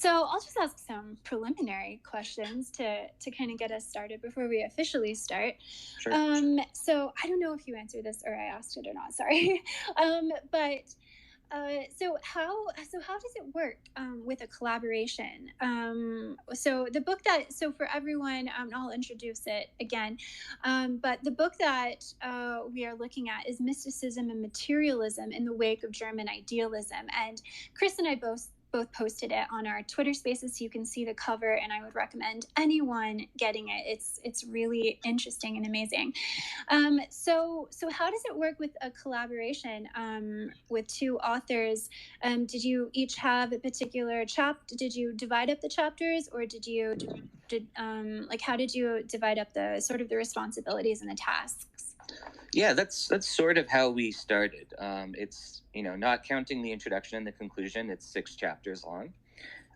So I'll just ask some preliminary questions to kind of get us started before we officially start. Sure. So I don't know if you answered this or I asked it or not. Sorry, but. So how does it work with a collaboration? So the book for everyone, I'll introduce it again, but the book that we are looking at is Mysticism and Materialism in the Wake of German Idealism, and Chris and I both posted it on our Twitter Spaces, so you can see the cover, and I would recommend anyone getting it. It's really interesting and amazing. So how does it work with a collaboration with two authors? Did you each have a particular chapter? Did you divide up the chapters, or how did you divide up the sort of the responsibilities and the tasks? Yeah, that's sort of how we started. It's, not counting the introduction and the conclusion, it's 6 chapters long.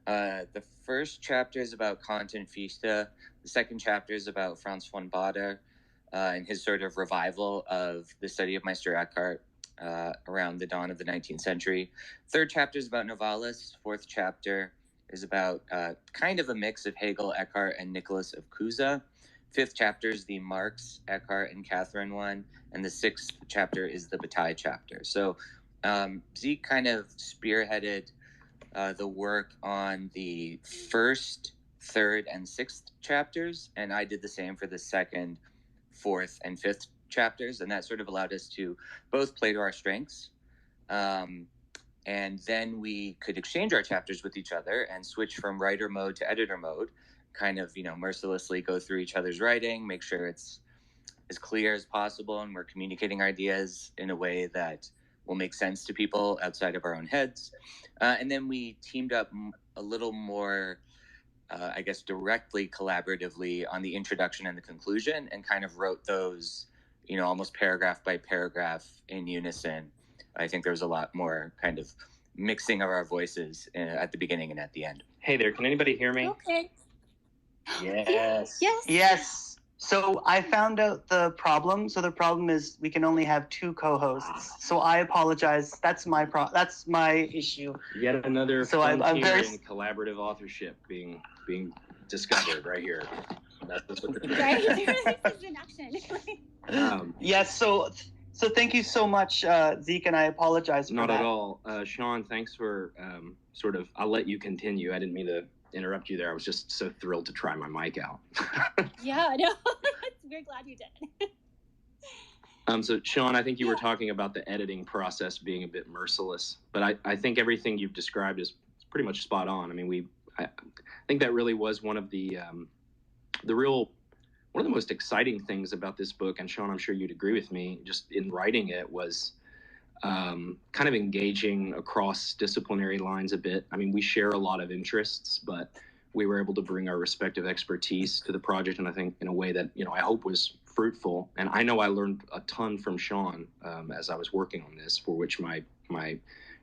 The first chapter is about Kant and Fichte. The second chapter is about Franz von Baader and his sort of revival of the study of Meister Eckhart around the dawn of the 19th century. Third chapter is about Novalis. Fourth chapter is about kind of a mix of Hegel, Eckhart, and Nicholas of Cusa. Fifth chapter is the Marx, Eckhart, and Catherine one, and the sixth chapter is the Bataille chapter. So Zeke kind of spearheaded the work on the first, third, and sixth chapters, and I did the same for the second, fourth, and fifth chapters, and that sort of allowed us to both play to our strengths, and then we could exchange our chapters with each other and switch from writer mode to editor mode, kind of, mercilessly go through each other's writing, make sure it's as clear as possible, and we're communicating ideas in a way that will make sense to people outside of our own heads. And then we teamed up a little more, I guess, directly collaboratively on the introduction and the conclusion, and kind of wrote those, almost paragraph by paragraph in unison. I think there was a lot more kind of mixing of our voices at the beginning and at the end. Hey there, can anybody hear me? Okay. Yes. Yes. So I found out the problem. So the problem is we can only have 2 co-hosts. So I apologize. That's my issue. Yet another I'm frontier in collaborative authorship being discovered right here. That's what right. This is in action. Yes. So thank you so much, Zeke, and I apologize for Not that. at all. Sean, thanks for I'll let you continue. I didn't mean to interrupt you there. I was just so thrilled to try my mic out. Yeah, I know. We're glad you did. So Sean, I think you were talking about the editing process being a bit merciless, but I think everything you've described is pretty much spot on. I mean, I think that really was one of the most exciting things about this book, and Sean, I'm sure you'd agree with me, just in writing it, was kind of engaging across disciplinary lines a bit. I mean, we share a lot of interests, but we were able to bring our respective expertise to the project, and I think in a way that, I hope was fruitful. And I know I learned a ton from Sean as I was working on this, for which my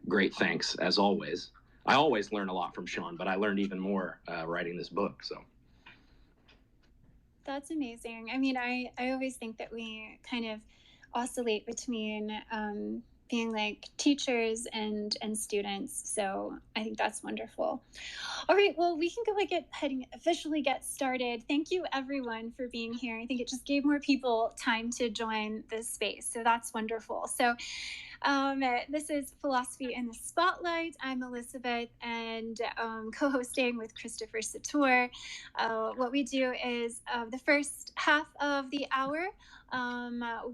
great thanks, as always. I always learn a lot from Sean, but I learned even more writing this book. So that's amazing. I mean, I always think that we kind of oscillate between being like teachers and students. So I think that's wonderful. All right, well, we can go ahead and officially get started. Thank you, everyone, for being here. I think it just gave more people time to join this space. So that's wonderful. So this is Philosophy in the Spotlight. I'm Elisabeth, and co-hosting with Christopher Satoor. What we do is the first half of the hour,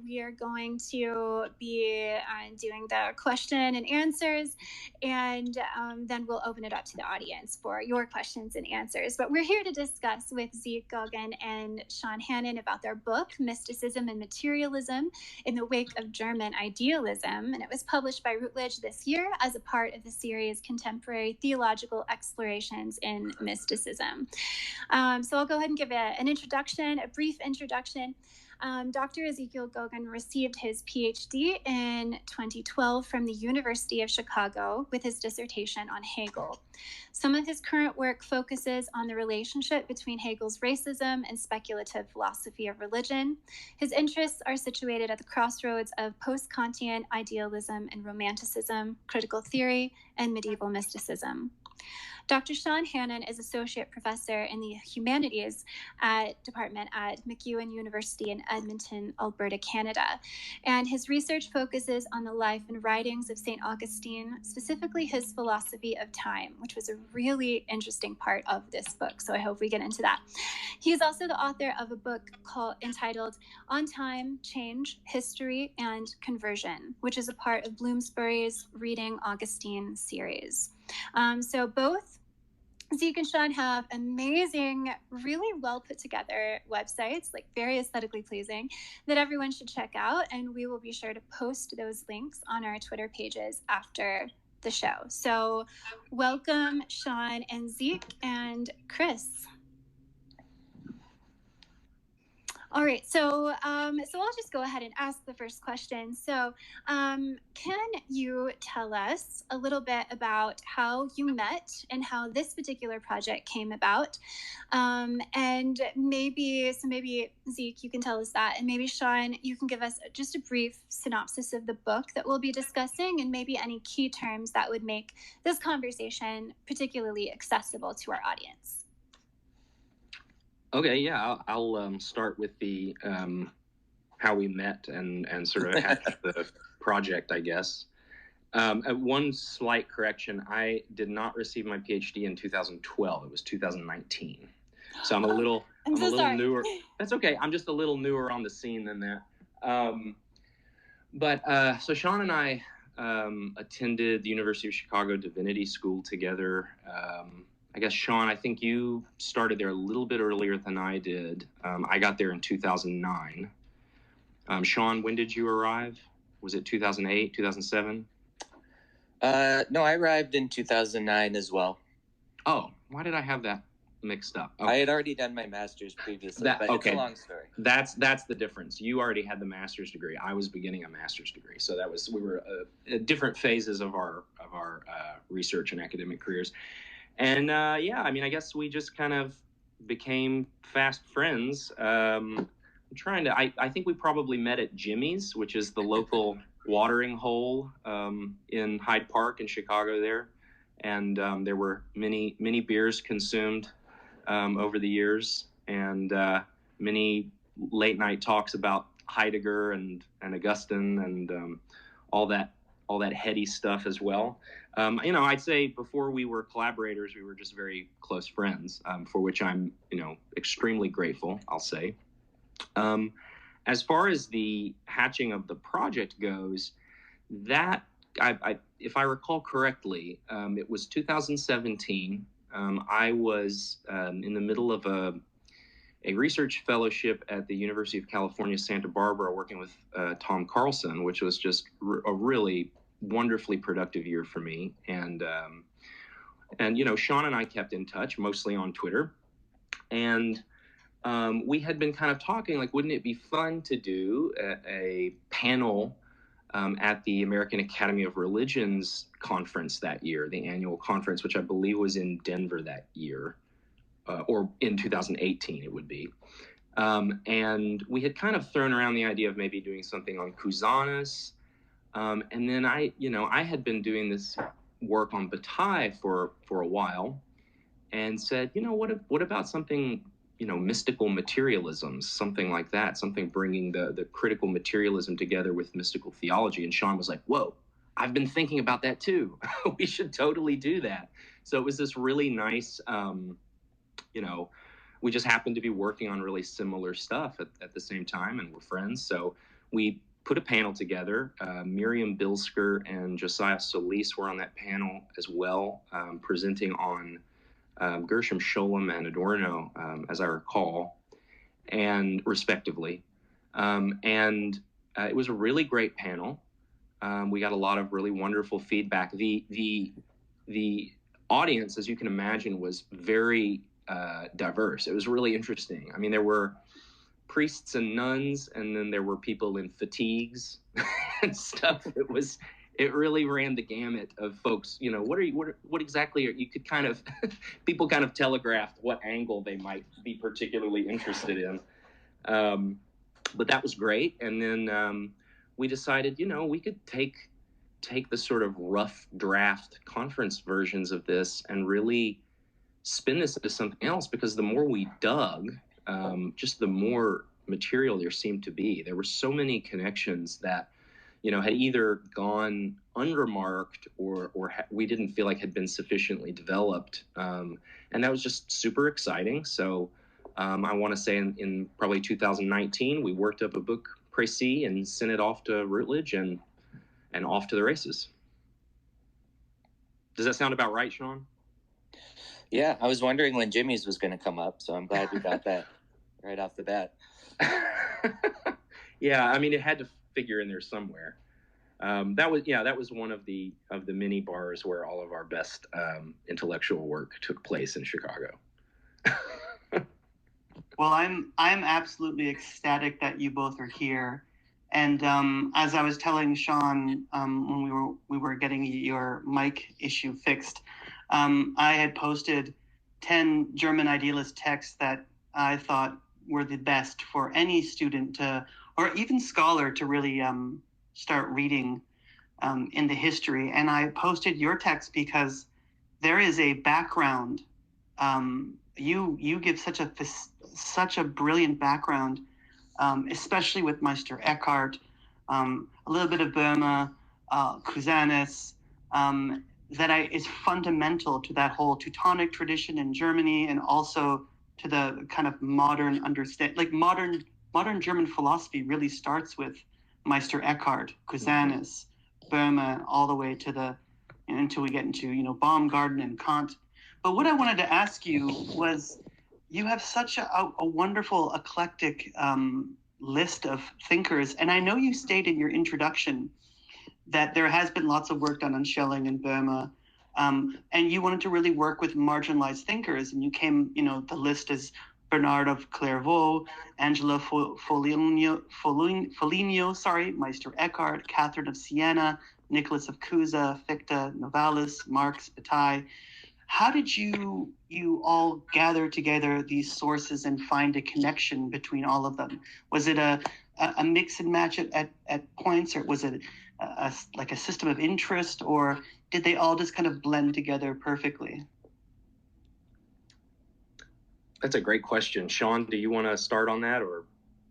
we are going to be doing the question and answers, and then we'll open it up to the audience for your questions and answers. But we're here to discuss with Zeke, Goggin, and Sean Hannan about their book, Mysticism and Materialism in the Wake of German Idealism, and it was published by Routledge this year as a part of the series Contemporary Theological Explorations in Mysticism. So I'll go ahead and give a brief introduction. Dr. Ezekiel Goggin received his PhD in 2012 from the University of Chicago with his dissertation on Hegel. Some of his current work focuses on the relationship between Hegel's racism and speculative philosophy of religion. His interests are situated at the crossroads of post-Kantian idealism and romanticism, critical theory, and medieval mysticism. Dr. Sean Hannan is Associate Professor in the Humanities Department at MacEwan University in Edmonton, Alberta, Canada. And his research focuses on the life and writings of St. Augustine, specifically his philosophy of time, which was a really interesting part of this book. So I hope we get into that. He is also the author of a book entitled On Time, Change, History, and Conversion, which is a part of Bloomsbury's Reading Augustine series. So both Zeke and Sean have amazing, really well put together websites, like very aesthetically pleasing, that everyone should check out. And we will be sure to post those links on our Twitter pages after the show. So welcome, Sean and Zeke and Chris. All right, so I'll just go ahead and ask the first question. So can you tell us a little bit about how you met and how this particular project came about? And maybe Zeke, you can tell us that, and maybe Sean, you can give us just a brief synopsis of the book that we'll be discussing, and maybe any key terms that would make this conversation particularly accessible to our audience. Okay, yeah, I'll start with the how we met and sort of the project, I guess. One slight correction: I did not receive my PhD in 2012. It was 2019. So I'm a little newer. That's okay. I'm just a little newer on the scene than that. So Sean and I attended the University of Chicago Divinity School together. I guess, Sean, I think you started there a little bit earlier than I did. I got there in 2009. Sean, when did you arrive? Was it 2008, 2007? No, I arrived in 2009 as well. Oh, why did I have that mixed up? Okay. I had already done my master's previously, but it's a long story. That's the difference. You already had the master's degree. I was beginning a master's degree, so we were different phases of our research and academic careers. And I guess we just kind of became fast friends. I think we probably met at Jimmy's, which is the local watering hole in Hyde Park in Chicago there. And there were many beers consumed over the years, and many late night talks about Heidegger and Augustine and all that heady stuff as well. I'd say before we were collaborators, we were just very close friends, for which I'm, extremely grateful, I'll say. As far as the hatching of the project goes, that, if I recall correctly, it was 2017. I was in the middle of a research fellowship at the University of California, Santa Barbara, working with Tom Carlson, which was just a really wonderfully productive year for me. And Sean and I kept in touch, mostly on Twitter. And we had been kind of talking, like, wouldn't it be fun to do a panel at the American Academy of Religions conference that year, the annual conference, which I believe was in Denver that year, or in 2018 it would be. And we had kind of thrown around the idea of maybe doing something on Cusanus. And then I had been doing this work on Bataille for a while, and said, what about something, mystical materialism, something like that, something bringing the critical materialism together with mystical theology. And Sean was like, whoa, I've been thinking about that too. We should totally do that. So it was this really nice, we just happened to be working on really similar stuff at the same time, and we're friends. So we put a panel together. Miriam Bilsker and Josiah Solis were on that panel as well, presenting on Gershom, Scholem, and Adorno, as I recall, and respectively. It was a really great panel. We got a lot of really wonderful feedback. The audience, as you can imagine, was very diverse. It was really interesting. I mean, there were priests and nuns, and then there were people in fatigues and stuff. It really ran the gamut of folks. What exactly you could kind of people kind of telegraphed what angle they might be particularly interested in. But that was great. And then we decided, we could take take the sort of rough draft conference versions of this and really spin this into something else, because the more we dug, just the more material there seemed to be. There were so many connections that, had either gone unremarked or we didn't feel like had been sufficiently developed. And that was just super exciting. So I want to say in probably 2019, we worked up a book précis and sent it off to Routledge and off to the races. Does that sound about right, Sean? Yeah, I was wondering when Jimmy's was going to come up, so I'm glad we got that right off the bat. Yeah, I mean, it had to figure in there somewhere. That was one of the mini bars where all of our best intellectual work took place in Chicago. Well, I'm absolutely ecstatic that you both are here. And as I was telling Sean when we were getting your mic issue fixed, I had posted 10 German idealist texts that I thought were the best for any student to, or even scholar to really start reading in the history. And I posted your text because there is a background. You give such a brilliant background, especially with Meister Eckhart, a little bit of Burma, Cusanus, that is fundamental to that whole Teutonic tradition in Germany, and also to the kind of modern understand, like modern German philosophy really starts with Meister Eckhart, Cusanus, Burma, all the way to until we get into Baumgarten and Kant. But what I wanted to ask you was, you have such a wonderful eclectic list of thinkers, and I know you stated in your introduction that there has been lots of work done on Schilling and Burma, and you wanted to really work with marginalized thinkers, and you came, the list is Bernard of Clairvaux, Angela Foligno, Meister Eckhart, Catherine of Siena, Nicholas of Cusa, Fichte, Novalis, Marx, Bataille. How did you all gather together these sources and find a connection between all of them? Was it a mix and match at points, or was it like a system of interest, or did they all just kind of blend together perfectly? That's a great question. Sean, do you want to start on that, or?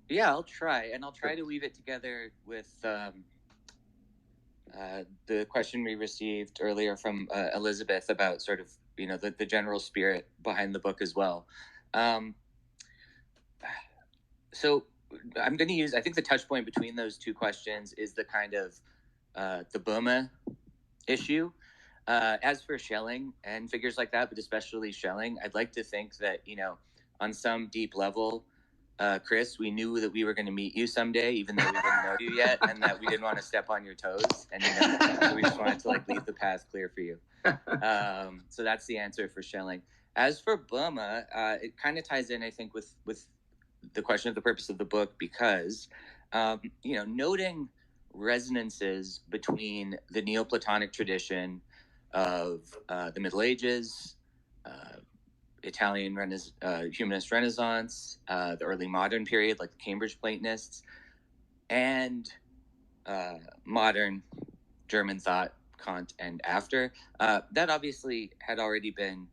Yeah, I'll try to weave it together with the question we received earlier from Elisabeth about sort of, the general spirit behind the book as well. So I'm going to use, I think the touch point between those two questions is the kind of the Burma issue. As for Schilling and figures like that, but especially Schilling, I'd like to think that, on some deep level, Chris, we knew that we were going to meet you someday, even though we didn't know you yet, and that we didn't want to step on your toes, and so we just wanted to leave the path clear for you. So that's the answer for Schilling. As for Burma, it kind of ties in, I think, with the question of the purpose of the book, because noting resonances between the Neoplatonic tradition of the Middle Ages, Italian humanist Renaissance, the early modern period, like the Cambridge Platonists, and modern German thought, Kant and after. That obviously had already been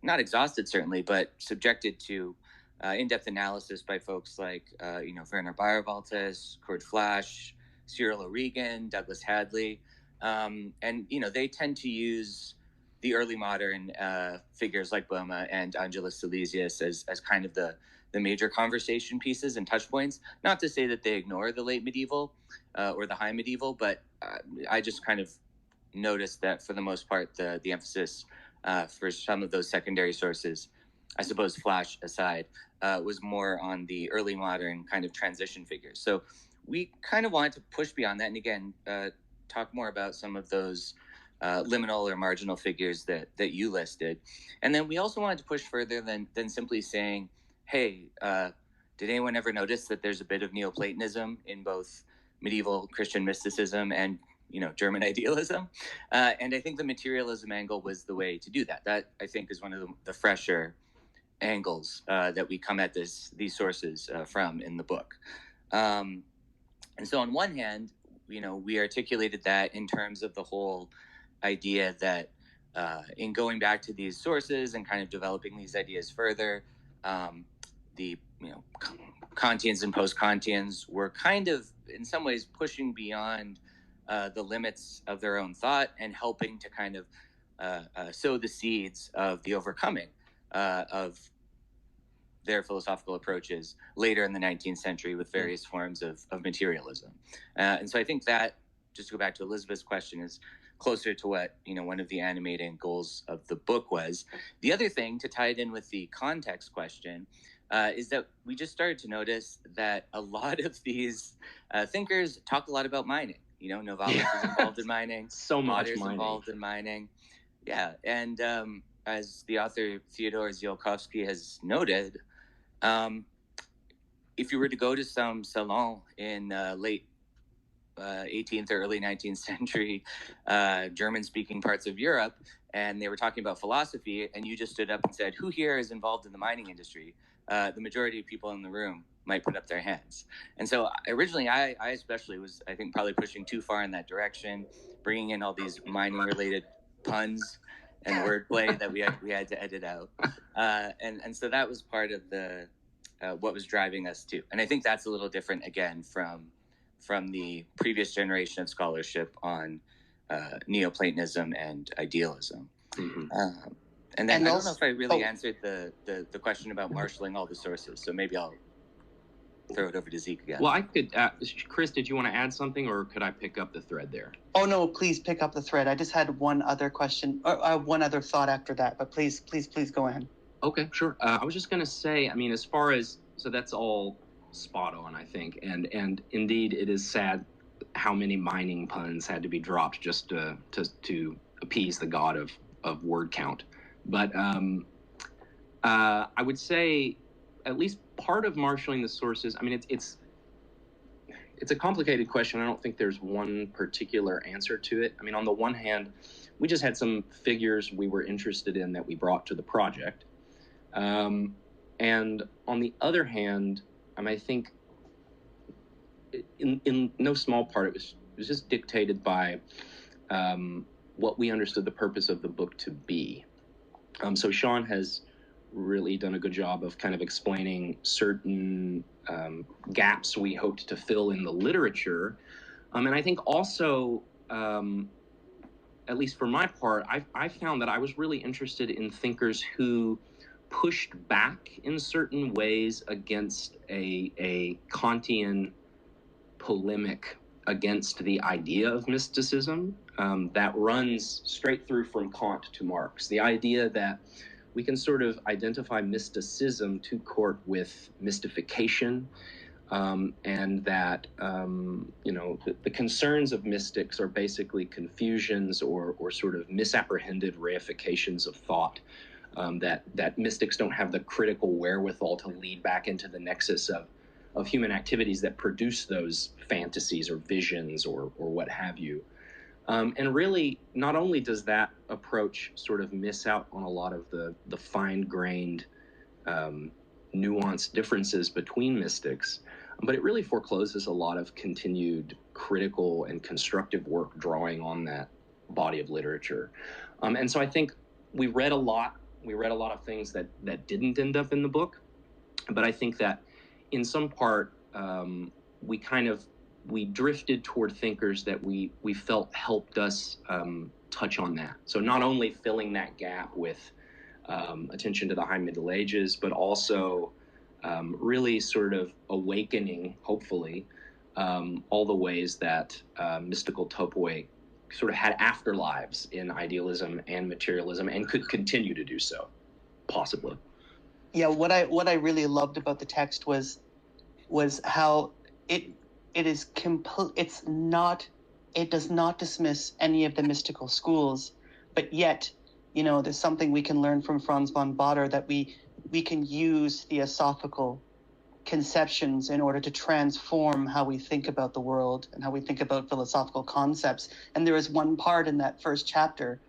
not exhausted, certainly, but subjected to in-depth analysis by folks like Werner Bayerwaltes, Kurt Flasch, Cyril O'Regan, Douglas Hadley, and they tend to use the early modern figures like Böhme and Angelus Silesius as kind of the major conversation pieces and touch points. Not to say that they ignore the late medieval or the high medieval, but I just kind of noticed that for the most part, the emphasis for some of those secondary sources, I suppose Flasch aside, was more on the early modern kind of transition figures. So we kind of wanted to push beyond that, and again, talk more about some of those liminal or marginal figures that you listed. And then we also wanted to push further than simply saying, hey, did anyone ever notice that there's a bit of Neoplatonism in both medieval Christian mysticism and German idealism? And I think the materialism angle was the way to do that. That, I think, is one of the fresher angles that we come at these sources from in the book. And so on one hand, we articulated that in terms of the whole idea that in going back to these sources and kind of developing these ideas further, the Kantians and post-Kantians were kind of, in some ways, pushing beyond the limits of their own thought and helping to kind of sow the seeds of the overcoming of their philosophical approaches later in the 19th century with various forms of materialism. And so I think that, just to go back to Elisabeth's question, is closer to what one of the animating goals of the book was. The other thing, to tie it in with the context question, is that we just started to notice that a lot of these thinkers talk a lot about mining. Novalis is involved in mining. So much Potter's mining. involved in mining. Yeah, and as the author Fyodor Ziolkovsky has noted, if you were to go to some salon in late 18th or early 19th century German-speaking parts of Europe, and they were talking about philosophy, and you just stood up and said, "Who here is involved in the mining industry?" The majority of people in the room might put up their hands. And so originally, I especially was, I think, probably pushing too far in that direction, bringing in all these mining-related puns and wordplay that we had to edit out. And so that was part of the what was driving us too. And I think that's a little different, again, from the previous generation of scholarship on Neoplatonism and idealism. Mm-hmm. And then I don't know if I really answered the question about marshalling all the sources, so maybe I'll throw it over to Zeke again. Well, I could, Chris, did you want to add something, or could I pick up the thread there? Oh, no, please pick up the thread. I just had one other question, or one other thought after that, but please go ahead. Okay, sure. I was just going to say, I mean, as far as, so that's all spot on, I think. And indeed, it is sad how many mining puns had to be dropped just to appease the god of word count. But I would say at least part of marshalling the sources, I mean, it's a complicated question. I don't think there's one particular answer to it. I mean, on the one hand, we just had some figures we were interested in that we brought to the project. And on the other hand, I think in no small part, it was just dictated by what we understood the purpose of the book to be. So Sean has really done a good job of kind of explaining certain gaps we hoped to fill in the literature. And I think also, at least for my part, I found that I was really interested in thinkers who pushed back in certain ways against a Kantian polemic against the idea of mysticism that runs straight through from Kant to Marx. The idea that we can sort of identify mysticism to court with mystification, and that the concerns of mystics are basically confusions or sort of misapprehended reifications of thought, that mystics don't have the critical wherewithal to lead back into the nexus of human activities that produce those fantasies or visions or what have you. And really, not only does that approach sort of miss out on a lot of the fine-grained, nuanced differences between mystics, but it really forecloses a lot of continued critical and constructive work drawing on that body of literature. And so I think we read a lot of things that didn't end up in the book, but I think that in some part, we drifted toward thinkers that we felt helped us touch on that. So not only filling that gap with attention to the High Middle Ages, but also really sort of awakening, hopefully, all the ways that mystical topoi sort of had afterlives in idealism and materialism and could continue to do so, possibly. Yeah, what I really loved about the text was how it does not dismiss any of the mystical schools, but yet, there's something we can learn from Franz von Baader, that we can use theosophical conceptions in order to transform how we think about the world and how we think about philosophical concepts. And there is one part in that first chapter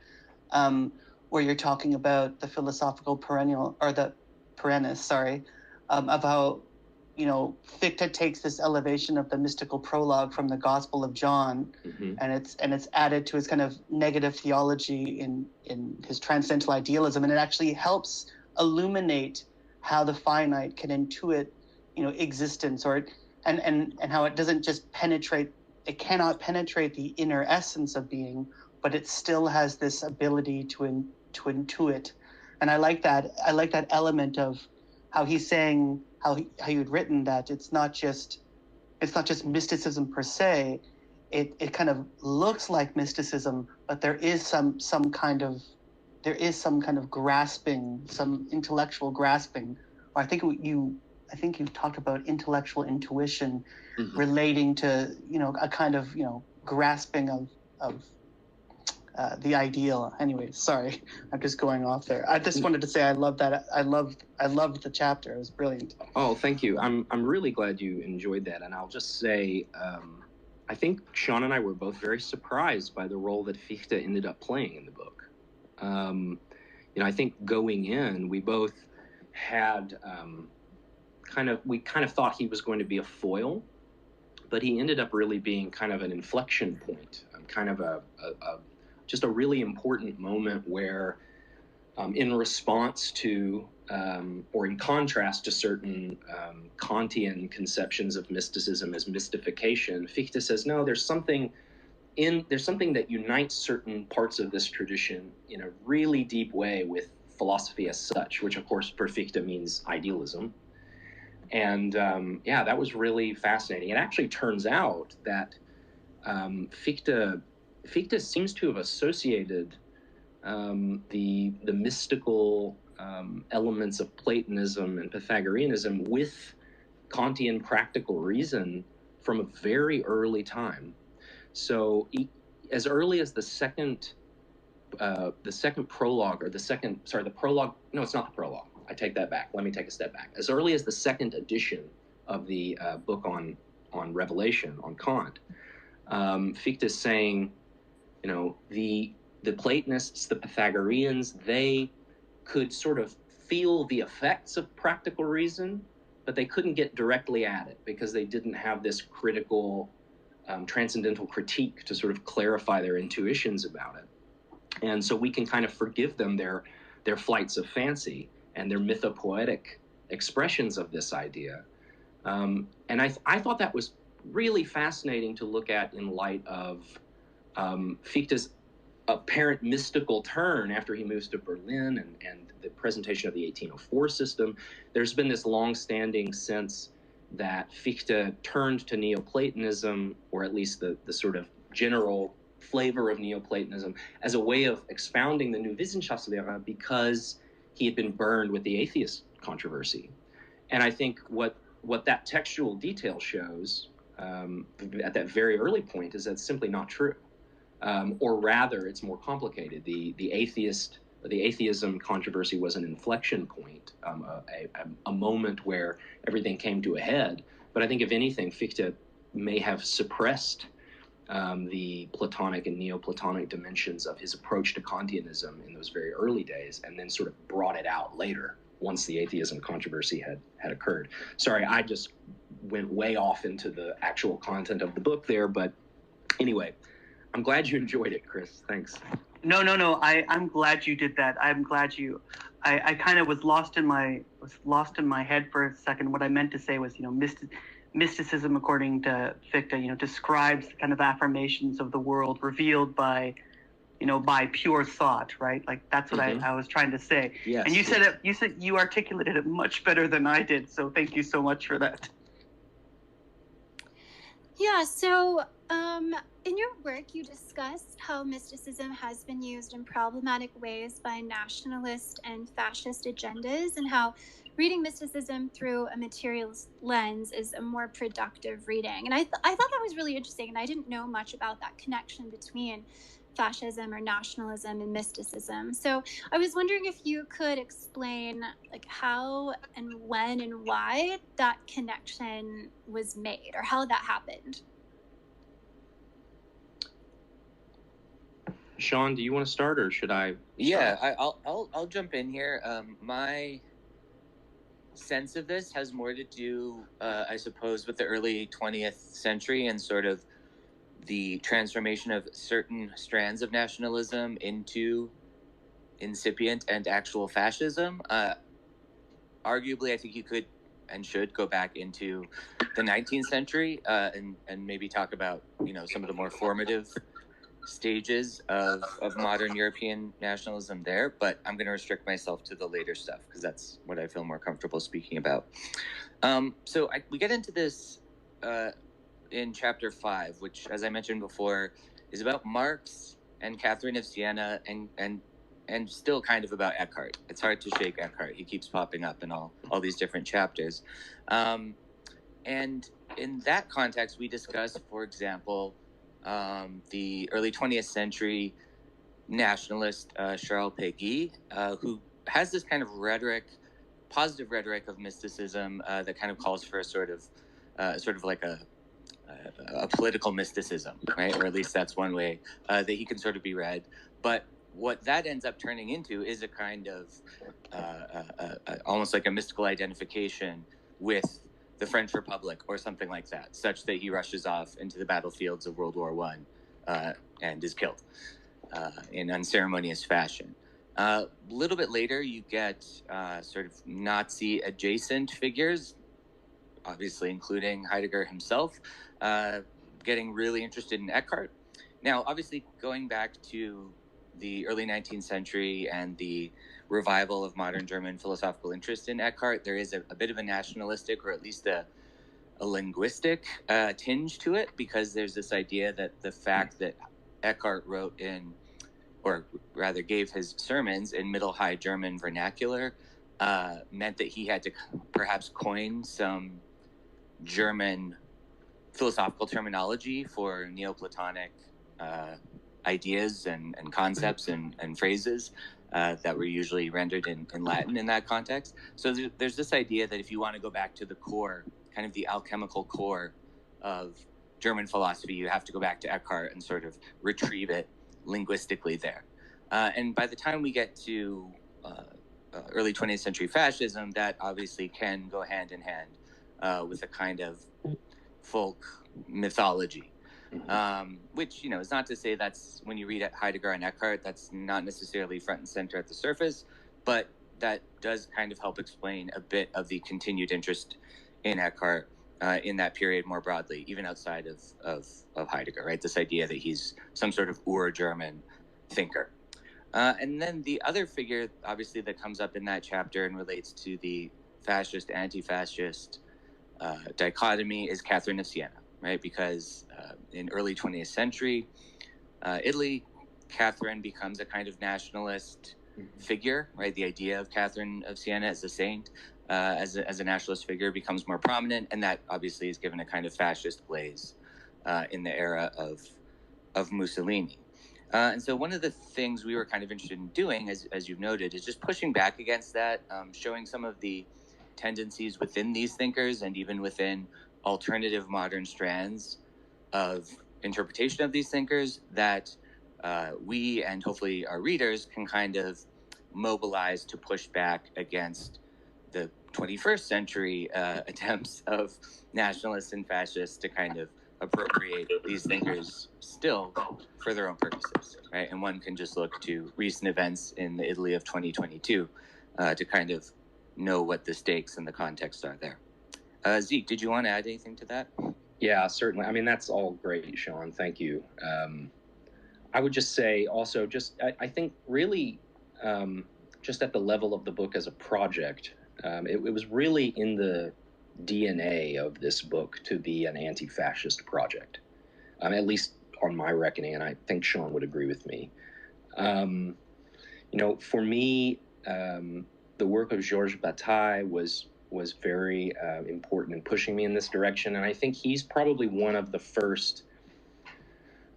where you're talking about the philosophical perennis, of how Fichte takes this elevation of the mystical prologue from the Gospel of John, and it's added to his kind of negative theology in his transcendental idealism, and it actually helps illuminate how the finite can intuit, existence, and how it doesn't just it cannot penetrate the inner essence of being, but it still has this ability to intuit. And I like that element of how he's saying, how you'd written that it's not just mysticism per se. It kind of looks like mysticism, but there is some kind of grasping, some intellectual grasping. Or I think you've talked about intellectual intuition relating to a kind of grasping of the ideal. Anyway, sorry, I'm just going off there. I just wanted to say I love that. I loved the chapter. It was brilliant. Oh, thank you. I'm really glad you enjoyed that. And I'll just say, I think Sean and I were both very surprised by the role that Fichte ended up playing in the book. I think going in, we both had we kind of thought he was going to be a foil, but he ended up really being kind of an inflection point, kind of just a really important moment where, in response to, or in contrast to certain Kantian conceptions of mysticism as mystification, Fichte says, no, there's something that unites certain parts of this tradition in a really deep way with philosophy as such, which of course for Fichte means idealism. And that was really fascinating. It actually turns out that Fichte seems to have associated the mystical elements of Platonism and Pythagoreanism with Kantian practical reason from a very early time. So as early as the second prologue, or the prologue, no, it's not the prologue. I take that back. Let me take a step back. As early as the second edition of the book on Revelation, on Kant, Fichte is saying, the Platonists, the Pythagoreans, they could sort of feel the effects of practical reason, but they couldn't get directly at it because they didn't have this critical, transcendental critique to sort of clarify their intuitions about it. And so we can kind of forgive them their flights of fancy and their mythopoetic expressions of this idea. And I thought that was really fascinating to look at in light of Fichte's apparent mystical turn after he moves to Berlin and the presentation of the 1804 system. There's been this long-standing sense that Fichte turned to Neoplatonism, or at least the sort of general flavor of Neoplatonism, as a way of expounding the New Wissenschaftslehre because he had been burned with the atheist controversy. And I think what that textual detail shows at that very early point is that's simply not true. Or rather, it's more complicated. The atheism controversy was an inflection point, a moment where everything came to a head. But I think, if anything, Fichte may have suppressed the Platonic and Neoplatonic dimensions of his approach to Kantianism in those very early days, and then sort of brought it out later once the atheism controversy had occurred. Sorry, I just went way off into the actual content of the book there, but anyway, I'm glad you enjoyed it, Chris. Thanks. No. I'm glad you did that. I'm glad you. I kind of was lost in my head for a second. What I meant to say was, mysticism, according to Fichte, describes the kind of affirmations of the world revealed by pure thought, right? Like that's what I was trying to say. Yes. And you articulated it much better than I did. So thank you so much for that. Yeah. So, in your work, you discussed how mysticism has been used in problematic ways by nationalist and fascist agendas, and how reading mysticism through a materialist lens is a more productive reading. And I thought that was really interesting, and I didn't know much about that connection between fascism or nationalism and mysticism. So I was wondering if you could explain how and when and why that connection was made, or how that happened. Sean, do you want to start, or should I? Yeah, I'll jump in here. sense of this has more to do, I suppose, with the early 20th century and sort of the transformation of certain strands of nationalism into incipient and actual fascism. Arguably, I think you could and should go back into the 19th century and maybe talk about, some of the more formative stages of modern European nationalism there, but I'm going to restrict myself to the later stuff because that's what I feel more comfortable speaking about. So we get into this in chapter 5, which, as I mentioned before, is about Marx and Catherine of Siena and still kind of about Eckhart. It's hard to shake Eckhart. He keeps popping up in all these different chapters. And in that context, we discuss, for example, the early 20th century nationalist Charles Péguy, who has this kind of positive rhetoric of mysticism that kind of calls for a sort of like a political mysticism, right? Or at least that's one way that he can sort of be read. But what that ends up turning into is a kind of almost like a mystical identification with the French Republic or something like that, such that he rushes off into the battlefields of World War I and is killed in unceremonious fashion. A little bit later, you get sort of Nazi-adjacent figures, obviously including Heidegger himself, getting really interested in Eckhart. Now, obviously, going back to the early 19th century and the revival of modern German philosophical interest in Eckhart, there is a bit of a nationalistic, or at least a linguistic tinge to it, because there's this idea that the fact that Eckhart wrote in, or rather gave his sermons in Middle High German vernacular, meant that he had to perhaps coin some German philosophical terminology for Neoplatonic ideas and concepts and phrases that were usually rendered in Latin in that context. So there's this idea that if you want to go back to the core, kind of the alchemical core of German philosophy, you have to go back to Eckhart and sort of retrieve it linguistically there. And by the time we get to early 20th century fascism, that obviously can go hand in hand with a kind of folk mythology. Which, is not to say that's, when you read Heidegger and Eckhart, that's not necessarily front and center at the surface, but that does kind of help explain a bit of the continued interest in Eckhart in that period more broadly, even outside of Heidegger, right? This idea that he's some sort of Ur-German thinker. And then the other figure, obviously, that comes up in that chapter and relates to the fascist, anti-fascist dichotomy is Catherine of Siena, right? Because in early 20th century Italy, Catherine becomes a kind of nationalist figure, right? The idea of Catherine of Siena as a saint, as a nationalist figure, becomes more prominent, and that obviously is given a kind of fascist blaze in the era of Mussolini. And so one of the things we were kind of interested in doing, as you've noted, is just pushing back against that, showing some of the tendencies within these thinkers and even within alternative modern strands of interpretation of these thinkers that we and hopefully our readers can kind of mobilize to push back against the 21st century attempts of nationalists and fascists to kind of appropriate these thinkers still for their own purposes, right? And one can just look to recent events in the Italy of 2022 to kind of know what the stakes and the context are there. Zeke, did you want to add anything to that? Yeah, certainly. I mean, that's all great, Sean. Thank you. I would just say also, I think really just at the level of the book as a project, it was really in the DNA of this book to be an anti-fascist project, at least on my reckoning, and I think Sean would agree with me. For me, the work of Georges Bataille was very important in pushing me in this direction, and I think he's probably one of the first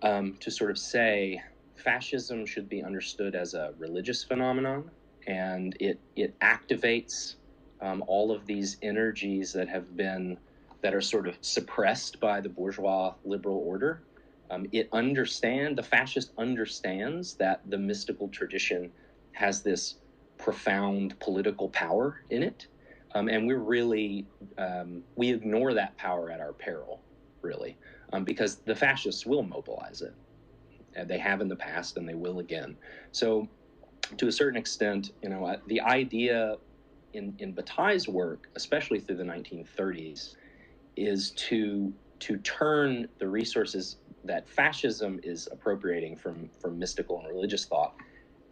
to sort of say fascism should be understood as a religious phenomenon, and it activates all of these energies that are sort of suppressed by the bourgeois liberal order. The fascist understands that the mystical tradition has this profound political power in it, And we're really, we ignore that power at our peril, really, because the fascists will mobilize it. They have in the past, and they will again. So to a certain extent, the idea in Bataille's work, especially through the 1930s, is to turn the resources that fascism is appropriating from mystical and religious thought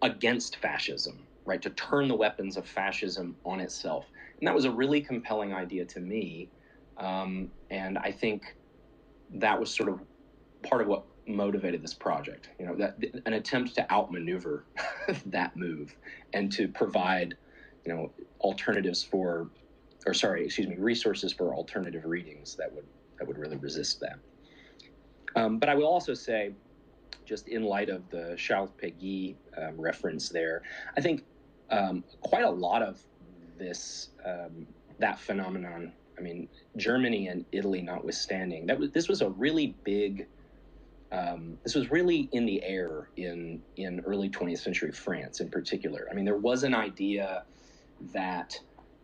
against fascism, right? To turn the weapons of fascism on itself. And that was a really compelling idea to me. And I think that was sort of part of what motivated this project, that an attempt to outmaneuver that move and to provide, alternatives resources for alternative readings that would really resist that. But I will also say, just in light of the Charles Péguy reference there, I think quite a lot of this, that phenomenon, Germany and Italy notwithstanding, this was a really big, this was really in the air in early 20th century France in particular. There was an idea that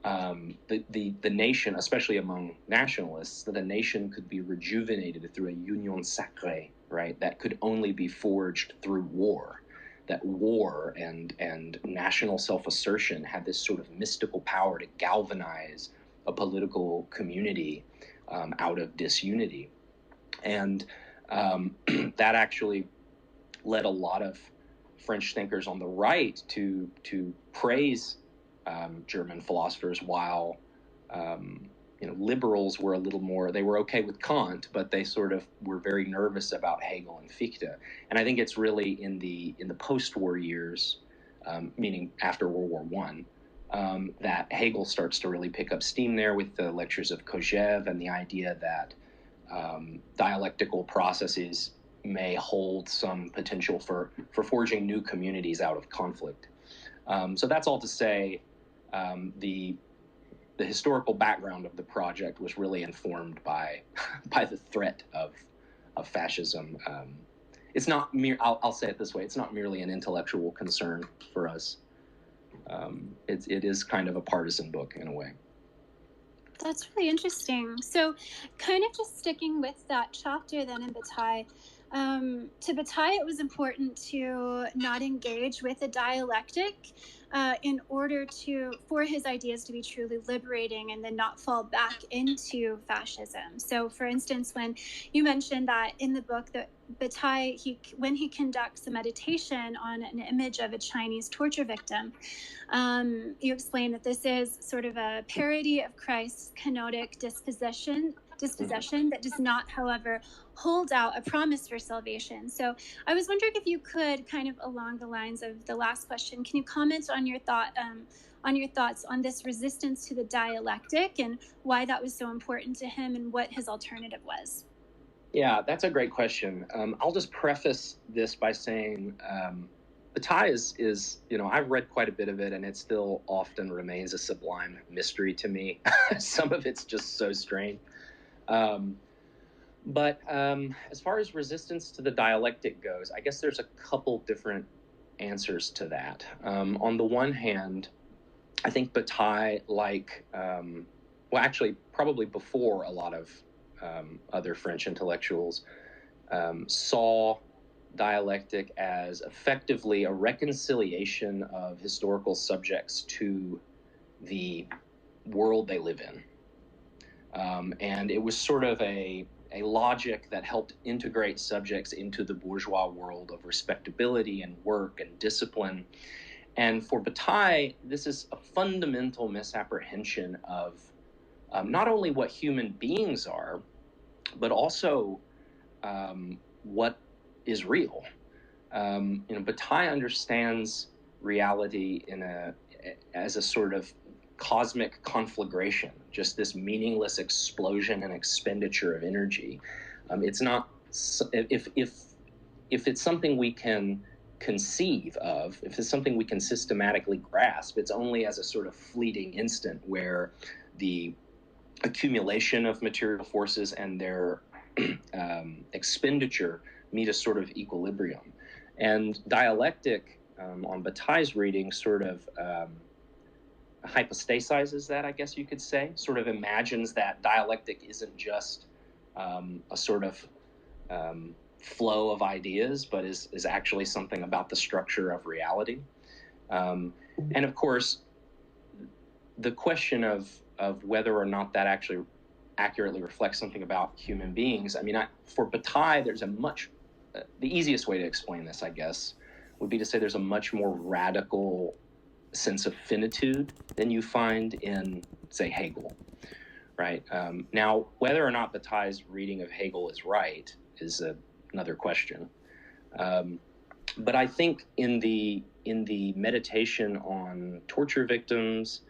the nation, especially among nationalists, that the nation could be rejuvenated through a union sacrée, right? That could only be forged through war. That war and national self-assertion had this sort of mystical power to galvanize a political community out of disunity. And that actually led a lot of French thinkers on the right to praise German philosophers, while liberals were a little more, they were okay with Kant, but they sort of were very nervous about Hegel and Fichte. And I think it's really in the post-war years, meaning after World War I, that Hegel starts to really pick up steam there with the lectures of Kojève and the idea that dialectical processes may hold some potential for forging new communities out of conflict. So that's all to say, the historical background of the project was really informed by the threat of fascism. It's not I'll say it this way: it's not merely an intellectual concern for us. It is kind of a partisan book in a way. That's really interesting. So, kind of just sticking with that chapter then in Bataille. To Bataille, it was important to not engage with a dialectic in order for his ideas to be truly liberating and then not fall back into fascism. So, for instance, when you mentioned that in the book that Bataille, when he conducts a meditation on an image of a Chinese torture victim, you explain that this is sort of a parody of Christ's kenotic dispossession that does not, however, hold out a promise for salvation. So I was wondering if you could, kind of along the lines of the last question, can you comment on your thoughts on this resistance to the dialectic and why that was so important to him and what his alternative was? Yeah, that's a great question. I'll just preface this by saying Bataille is, I've read quite a bit of it, and it still often remains a sublime mystery to me. Some of it's just so strange. But as far as resistance to the dialectic goes, I guess there's a couple different answers to that. On the one hand, I think Bataille, actually probably before a lot of other French intellectuals, saw dialectic as effectively a reconciliation of historical subjects to the world they live in. And it was sort of a logic that helped integrate subjects into the bourgeois world of respectability and work and discipline. And for Bataille, this is a fundamental misapprehension of not only what human beings are, but also what is real. Bataille understands reality as a sort of cosmic conflagration, just this meaningless explosion and expenditure of energy. It's not, if it's something we can conceive of, if it's something we can systematically grasp, it's only as a sort of fleeting instant where the accumulation of material forces and their expenditure meet a sort of equilibrium. And dialectic, on Bataille's reading, sort of hypostasizes that, I guess you could say, sort of imagines that dialectic isn't just a sort of flow of ideas, but is actually something about the structure of reality. And of course, the question of whether or not that actually accurately reflects something about human beings, I mean, for Bataille, there's a much, the easiest way to explain this, I guess, would be to say there's a much more radical sense of finitude than you find in, say, Hegel, right? Now, whether or not Bataille's reading of Hegel is right is another question. But I think in the meditation on torture victims,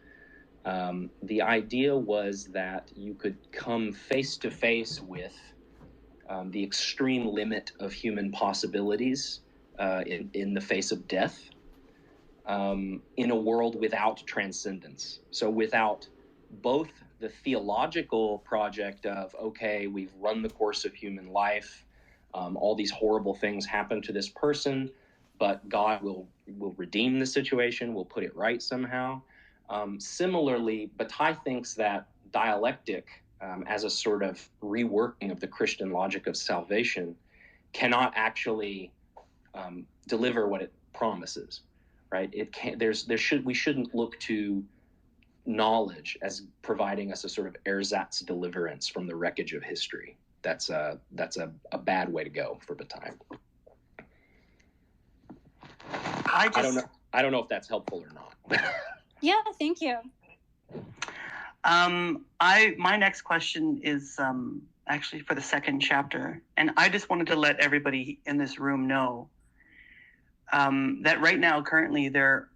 the idea was that you could come face to face with the extreme limit of human possibilities in the face of death, in a world without transcendence. So without both the theological project of, okay, we've run the course of human life, all these horrible things happen to this person, but God will redeem the situation, will put it right somehow. Similarly, Bataille thinks that dialectic, as a sort of reworking of the Christian logic of salvation, cannot actually deliver what it promises, right? It can't. We shouldn't look to knowledge as providing us a sort of ersatz deliverance from the wreckage of history. That's a bad way to go for Bataille. I don't know if that's helpful or not. Yeah, thank you. My next question is actually for the second chapter, and I just wanted to let everybody in this room know that right now, currently, there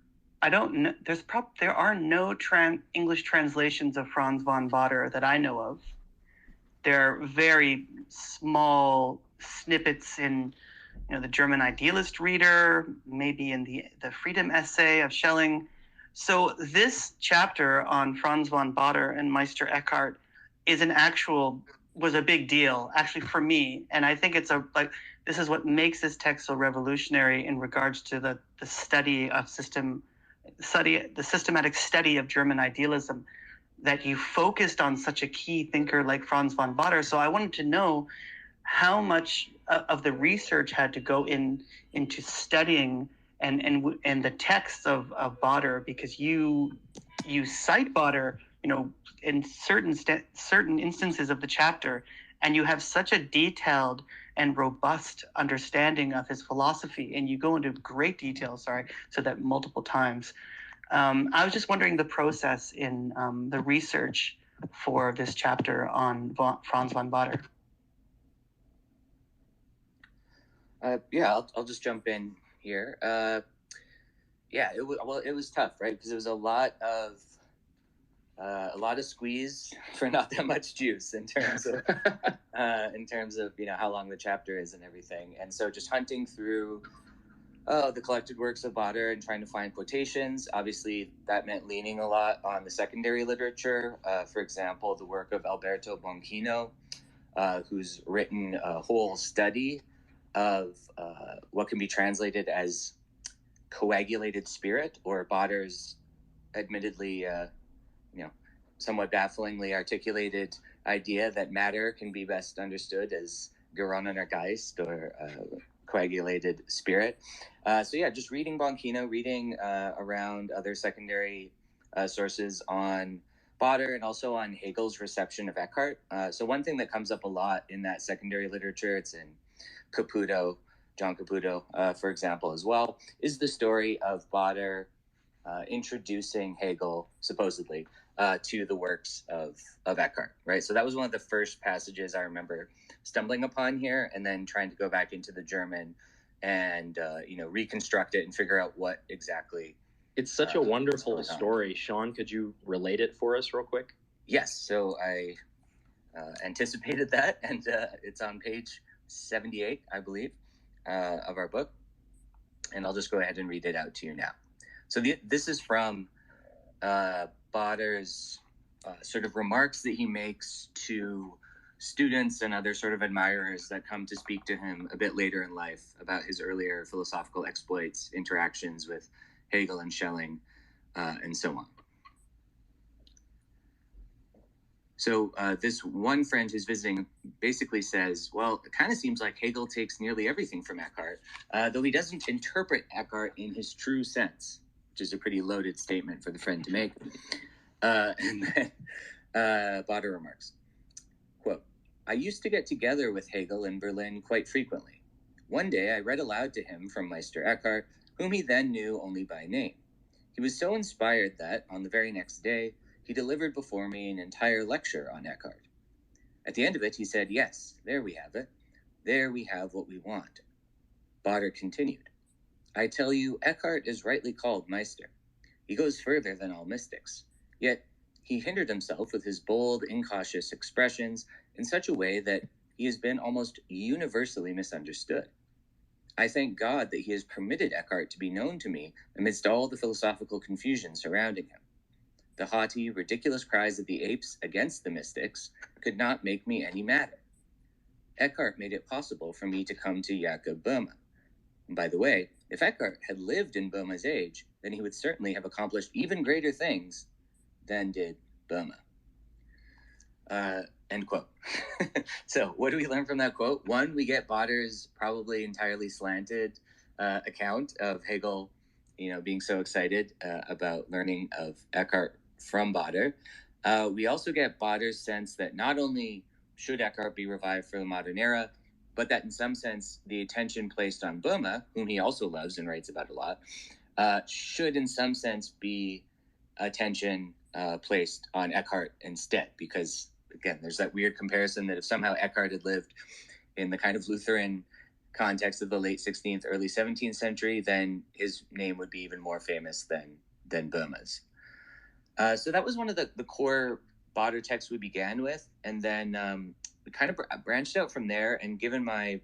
are no English translations of Franz von Baader that I know of. There are very small snippets in, the German Idealist Reader, maybe in the Freedom Essay of Schelling. So this chapter on Franz von Baader and Meister Eckhart was a big deal, actually, for me. And I think this is what makes this text so revolutionary in regards to the systematic study of German idealism, that you focused on such a key thinker like Franz von Baader. So I wanted to know how much of the research had to go into studying and the texts of Baader, because you cite Baader, in certain instances of the chapter, and you have such a detailed and robust understanding of his philosophy, and you go into great detail, so that multiple times. I was just wondering the process in the research for this chapter on Franz von Baader. I'll just jump in here. It was tough, right? Because it was a lot of squeeze for not that much juice in terms of how long the chapter is and everything. And so just hunting through the collected works of Baader and trying to find quotations. Obviously, that meant leaning a lot on the secondary literature. For example, the work of Alberto Bonchino, who's written a whole study of what can be translated as coagulated spirit, or Baader's admittedly, somewhat bafflingly articulated idea that matter can be best understood as geronnener Geist, or coagulated spirit. Just reading Bonchino, reading around other secondary sources on Baader, and also on Hegel's reception of Eckhart. So one thing that comes up a lot in that secondary literature, it's in Caputo, John Caputo, for example, as well, is the story of Baader introducing Hegel, supposedly, to the works of Eckhart, right? So that was one of the first passages I remember stumbling upon here, and then trying to go back into the German and, reconstruct it and figure out what exactly. It's such a wonderful story. Sean, could you relate it for us real quick? Yes. So I anticipated that, and it's on page 78, I believe, of our book. And I'll just go ahead and read it out to you now. So this is from Baader's sort of remarks that he makes to students and other sort of admirers that come to speak to him a bit later in life about his earlier philosophical exploits, interactions with Hegel and Schelling, and so on. So this one friend who's visiting basically says, well, it kind of seems like Hegel takes nearly everything from Eckhart, though he doesn't interpret Eckhart in his true sense, which is a pretty loaded statement for the friend to make. And then Bader remarks, quote, I used to get together with Hegel in Berlin quite frequently. One day I read aloud to him from Meister Eckhart, whom he then knew only by name. He was so inspired that, on the very next day, he delivered before me an entire lecture on Eckhart. At the end of it, he said, yes, there we have it. There we have what we want. Bader continued, I tell you, Eckhart is rightly called Meister. He goes further than all mystics. Yet, he hindered himself with his bold, incautious expressions in such a way that he has been almost universally misunderstood. I thank God that he has permitted Eckhart to be known to me amidst all the philosophical confusion surrounding him. The haughty, ridiculous cries of the apes against the mystics could not make me any madder. Eckhart made it possible for me to come to Jakob Boehme. And by the way, if Eckhart had lived in Boehme's age, then he would certainly have accomplished even greater things than did Boehme. End quote. So what do we learn from that quote? One, we get Bader's probably entirely slanted account of Hegel, being so excited about learning of Eckhart from Bader. We also get Bader's sense that not only should Eckhart be revived for the modern era, but that in some sense the attention placed on Boehme, whom he also loves and writes about a lot, should in some sense be attention placed on Eckhart instead, because again, there's that weird comparison that if somehow Eckhart had lived in the kind of Lutheran context of the late 16th, early 17th century, then his name would be even more famous than Boehme's. So that was one of the core Bader texts we began with, and then we kind of branched out from there, and given my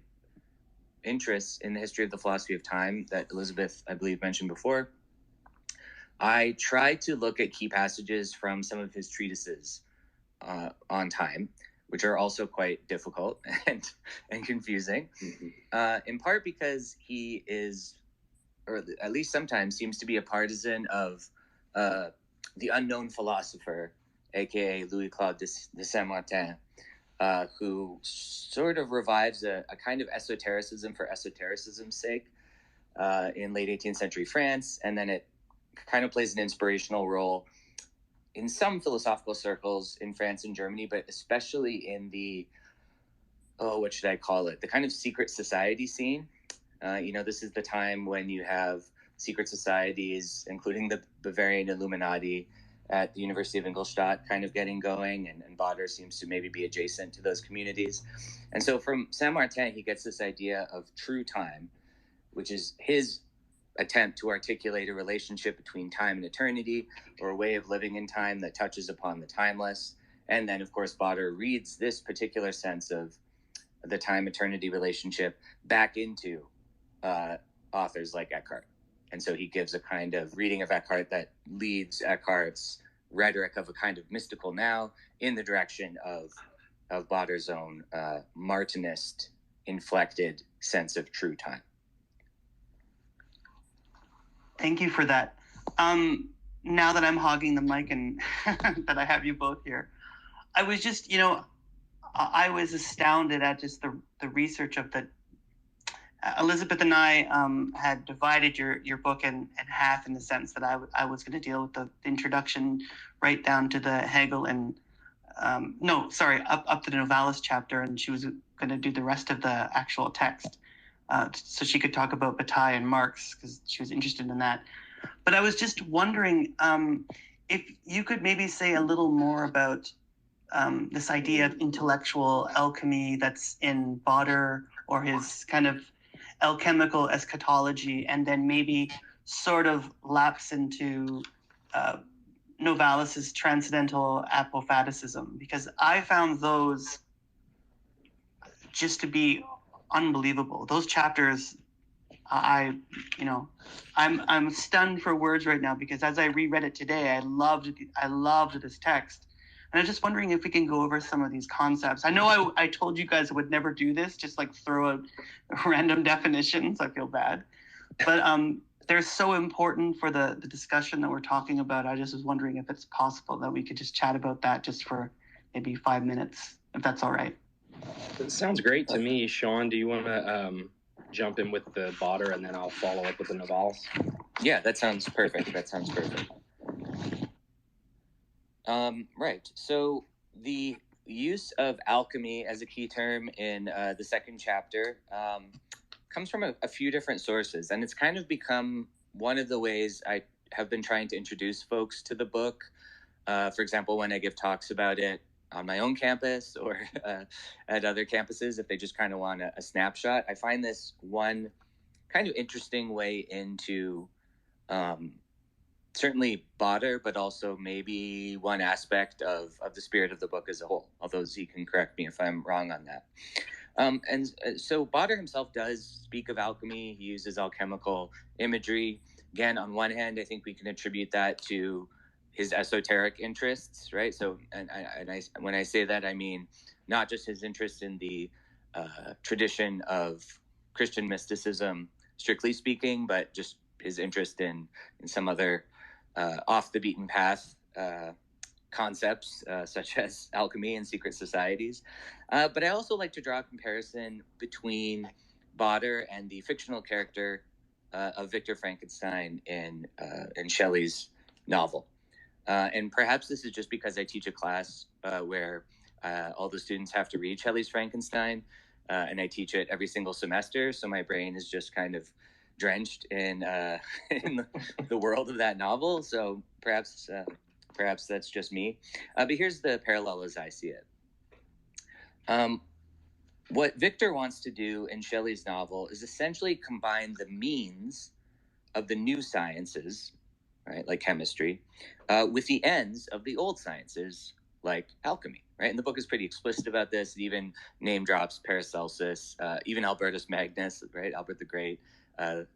interests in the history of the philosophy of time that Elisabeth, I believe, mentioned before, I tried to look at key passages from some of his treatises on time, which are also quite difficult and confusing, in part because he is, or at least sometimes seems to be, a partisan of the unknown philosopher, aka Louis-Claude de Saint-Martin, who sort of revives a kind of esotericism for esotericism's sake in late 18th century France, and then it kind of plays an inspirational role in some philosophical circles in France and Germany, but especially in the, what should I call it? The kind of secret society scene. This is the time when you have secret societies, including the Bavarian Illuminati at the University of Ingolstadt kind of getting going, and Bader seems to maybe be adjacent to those communities. And so from Saint-Martin, he gets this idea of true time, which is his attempt to articulate a relationship between time and eternity, or a way of living in time that touches upon the timeless. And then, of course, Bader reads this particular sense of the time-eternity relationship back into authors like Eckhart. And so he gives a kind of reading of Eckhart that leads Eckhart's rhetoric of a kind of mystical now in the direction of Bader's own Martinist inflected sense of true time. Thank you for that. Now that I'm hogging the mic and that I have you both here, I was just, I was astounded at just the research of the. Elisabeth and I had divided your book in half, in the sense that I was going to deal with the introduction right down to the Hegel and up to the Novalis chapter, and she was going to do the rest of the actual text. So she could talk about Bataille and Marx, because she was interested in that. But I was just wondering if you could maybe say a little more about this idea of intellectual alchemy that's in Bader, or his kind of alchemical eschatology, and then maybe sort of lapse into Novalis's transcendental apophaticism, because I found those just to be unbelievable. Those chapters, I'm stunned for words right now, because as I reread it today, I loved this text. And I'm just wondering if we can go over some of these concepts. I know I told you guys I would never do this, just like throw out random definitions. I feel bad. But they're so important for the discussion that we're talking about. I just was wondering if it's possible that we could just chat about that just for maybe 5 minutes, if that's all right. It sounds great to me. Sean, do you want to jump in with the Botter, and then I'll follow up with the Navals? Yeah, that sounds perfect. Right. So the use of alchemy as a key term in the second chapter comes from a few different sources, and it's kind of become one of the ways I have been trying to introduce folks to the book. For example, when I give talks about it on my own campus or at other campuses, if they just kind of want a snapshot, I find this one kind of interesting way into certainly Botter, but also maybe one aspect of the spirit of the book as a whole, although Z can correct me if I'm wrong on that. So Botter himself does speak of alchemy. He uses alchemical imagery. Again, on one hand, I think we can attribute that to his esoteric interests, right? So, when I say that, I mean not just his interest in the tradition of Christian mysticism, strictly speaking, but just his interest in some other off the beaten path concepts such as alchemy and secret societies. But I also like to draw a comparison between Botter and the fictional character of Victor Frankenstein in Shelley's novel. And perhaps this is just because I teach a class where all the students have to read Shelley's Frankenstein, and I teach it every single semester, so my brain is just kind of drenched in the world of that novel. So perhaps that's just me. But here's the parallel as I see it. What Victor wants to do in Shelley's novel is essentially combine the means of the new sciences, right, like chemistry, with the ends of the old sciences, like alchemy, right? And the book is pretty explicit about this. It even name drops Paracelsus, even Albertus Magnus, right, Albert the Great,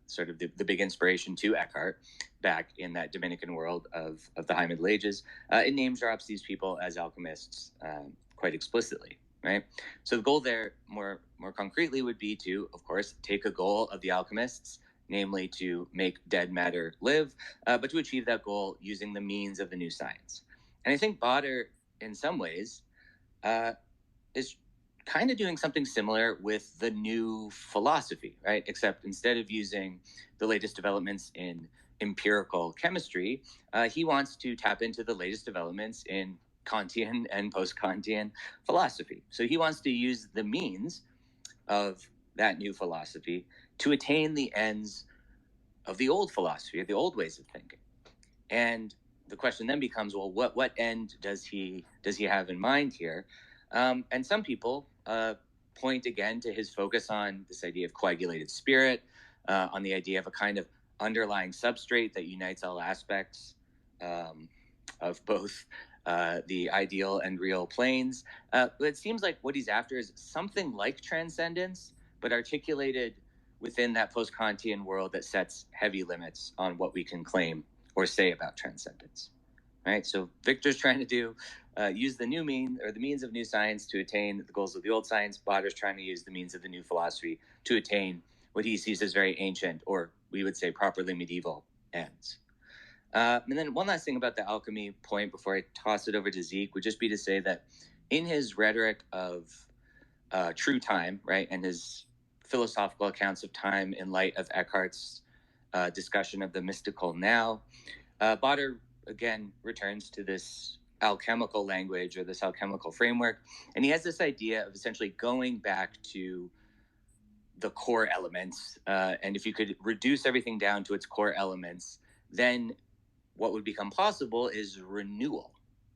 sort of the big inspiration to Eckhart back in that Dominican world of the High Middle Ages. It name drops these people as alchemists quite explicitly, right? So the goal there, more concretely, would be to, of course, take a goal of the alchemists, namely to make dead matter live, but to achieve that goal using the means of the new science. And I think Botter, in some ways, is kind of doing something similar with the new philosophy, right? Except instead of using the latest developments in empirical chemistry, he wants to tap into the latest developments in Kantian and post-Kantian philosophy. So he wants to use the means of that new philosophy to attain the ends of the old philosophy, of the old ways of thinking. And the question then becomes, well, what end does he have in mind here? And some people point again to his focus on this idea of coagulated spirit, on the idea of a kind of underlying substrate that unites all aspects of both the ideal and real planes. But it seems like what he's after is something like transcendence, but articulated within that post-Kantian world that sets heavy limits on what we can claim or say about transcendence, right? So Victor's trying to use the means of new science to attain the goals of the old science. Botter's trying to use the means of the new philosophy to attain what he sees as very ancient, or we would say properly medieval, ends. And then one last thing about the alchemy point before I toss it over to Zeke would just be to say that in his rhetoric of true time, right, and his philosophical accounts of time in light of Eckhart's discussion of the mystical now, Botter again returns to this alchemical language or this alchemical framework, and he has this idea of essentially going back to the core elements, and if you could reduce everything down to its core elements, then what would become possible is renewal,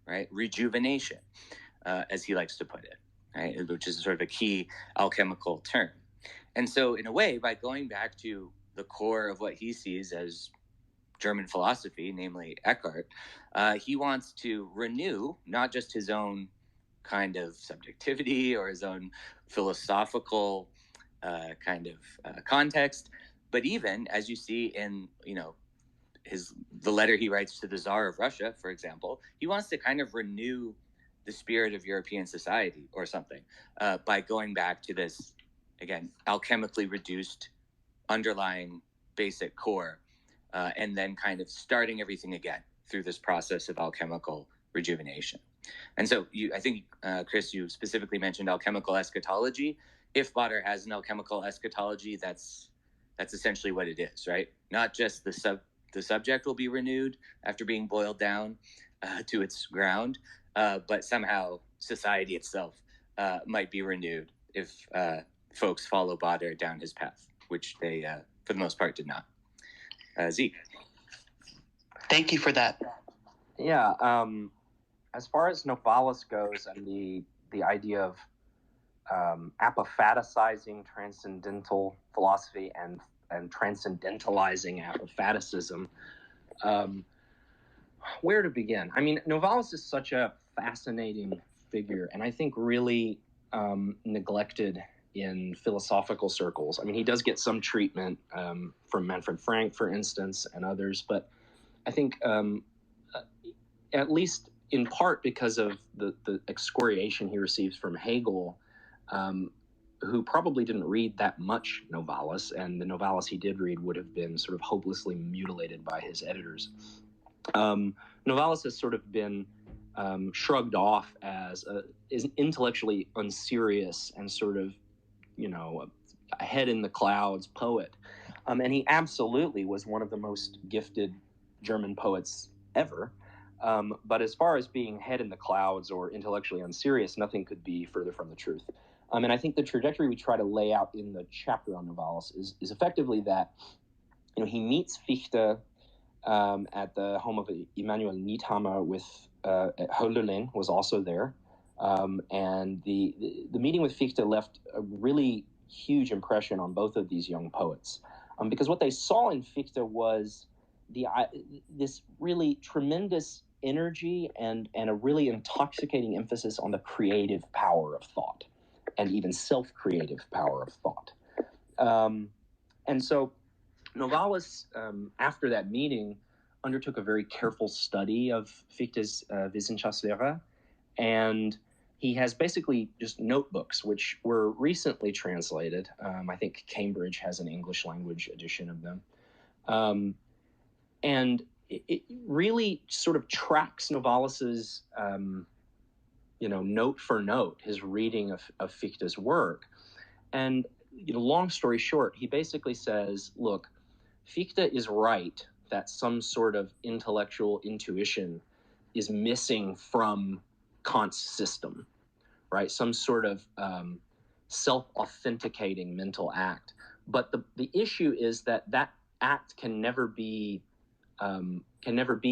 right? Rejuvenation, as he likes to put it, right? Which is sort of a key alchemical term. And so in a way, by going back to the core of what he sees as German philosophy, namely Eckhart, he wants to renew not just his own kind of subjectivity or his own philosophical kind of context, but even, as you see in, the letter he writes to the Tsar of Russia, for example, he wants to kind of renew the spirit of European society or something by going back to this, again, alchemically reduced underlying basic core, and then kind of starting everything again through this process of alchemical rejuvenation. And so I think, Chris, you specifically mentioned alchemical eschatology. If Bader has an alchemical eschatology, that's essentially what it is, right? Not just the subject will be renewed after being boiled down to its ground, but somehow society itself might be renewed if folks follow Bader down his path, which they, for the most part, did not. Zeke. Thank you for that. Yeah. As far as Novalis goes, and the idea of apophaticizing transcendental philosophy and transcendentalizing apophaticism, where to begin? I mean, Novalis is such a fascinating figure, and I think really neglected in philosophical circles. I mean, he does get some treatment from Manfred Frank, for instance, and others, but I think at least in part because of the excoriation he receives from Hegel, who probably didn't read that much Novalis, and the Novalis he did read would have been sort of hopelessly mutilated by his editors. Novalis has sort of been shrugged off as is intellectually unserious and sort of, a head in the clouds poet. And he absolutely was one of the most gifted German poets ever. But as far as being head in the clouds or intellectually unserious, nothing could be further from the truth. And I think the trajectory we try to lay out in the chapter on Novalis is effectively that, he meets Fichte at the home of Emanuel Niethammer with Hölderlin was also there. And the meeting with Fichte left a really huge impression on both of these young poets. Because what they saw in Fichte was this really tremendous energy and a really intoxicating emphasis on the creative power of thought, and even self-creative power of thought. And so Novalis, after that meeting, undertook a very careful study of Fichte's Wissenschaftslehre, and he has basically just notebooks, which were recently translated. I think Cambridge has an English language edition of them. And it really sort of tracks Novalis's, note for note, his reading of Fichte's work. And, long story short, he basically says, look, Fichte is right that some sort of intellectual intuition is missing from Kant's system, right? Some sort of self-authenticating mental act. But the issue is that act can never be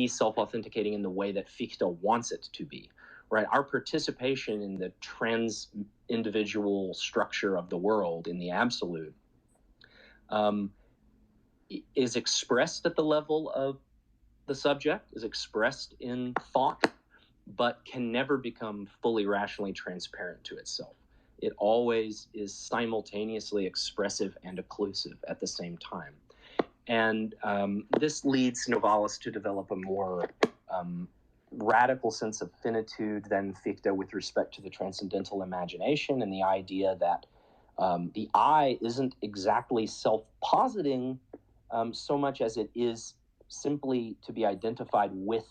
self-authenticating in the way that Fichte wants it to be, right? Our participation in the trans-individual structure of the world, in the absolute, is expressed at the level of the subject, is expressed in thought, but can never become fully rationally transparent to itself. It always is simultaneously expressive and occlusive at the same time. And this leads Novalis to develop a more radical sense of finitude than Fichte with respect to the transcendental imagination, and the idea that the I isn't exactly self-positing so much as it is simply to be identified with